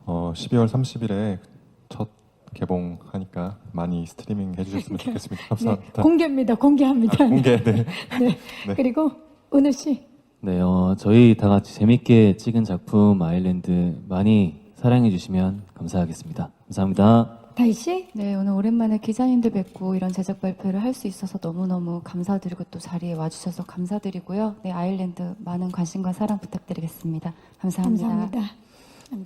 12월 30일에 첫 개봉하니까 많이 스트리밍 해주셨으면 좋겠습니다. 감사합니다. 공개입니다. 공개합니다. 공개, 네. 네. 네. 그리고 은우 씨. 네, 저희 다 같이 재밌게 찍은 작품 아일랜드 많이 사랑해 주시면 감사하겠습니다. 감사합니다. 다희 씨? 네, 오늘 오랜만에 기자님들 뵙고 이런 제작 발표를 할 수 있어서 너무너무 감사드리고 또 자리에 와주셔서 감사드리고요. 네, 아일랜드 많은 관심과 사랑 부탁드리겠습니다. 감사합니다. 감사합니다.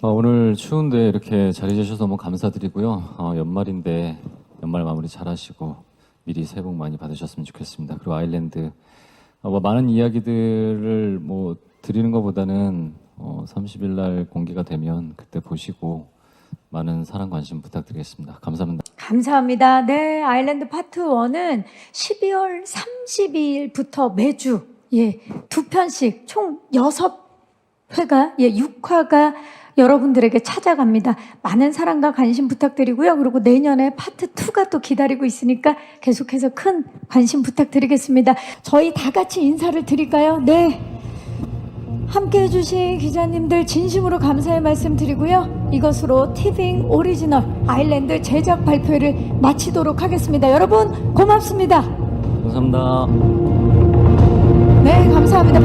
오늘 추운데 이렇게 자리 주셔서 너무 감사드리고요. 연말인데 연말 마무리 잘하시고 미리 새해 복 많이 받으셨으면 좋겠습니다. 그리고 아일랜드 많은 이야기들을 드리는 것보다는 30일 날 공개가 되면 그때 보시고 많은 사랑 관심 부탁드리겠습니다. 감사합니다. 감사합니다. 네, 아일랜드 파트 1은 12월 30일부터 매주 2편씩 총 6회가 6화가 여러분들에게 찾아갑니다. 많은 사랑과 관심 부탁드리고요. 그리고 내년에 파트 2가 또 기다리고 있으니까 계속해서 큰 관심 부탁드리겠습니다. 저희 다 같이 인사를 드릴까요? 네. 함께 해주신 기자님들 진심으로 감사의 말씀 드리고요. 이것으로 티빙 오리지널 아일랜드 제작 발표를 마치도록 하겠습니다. 여러분 고맙습니다. 감사합니다. 네, 감사합니다.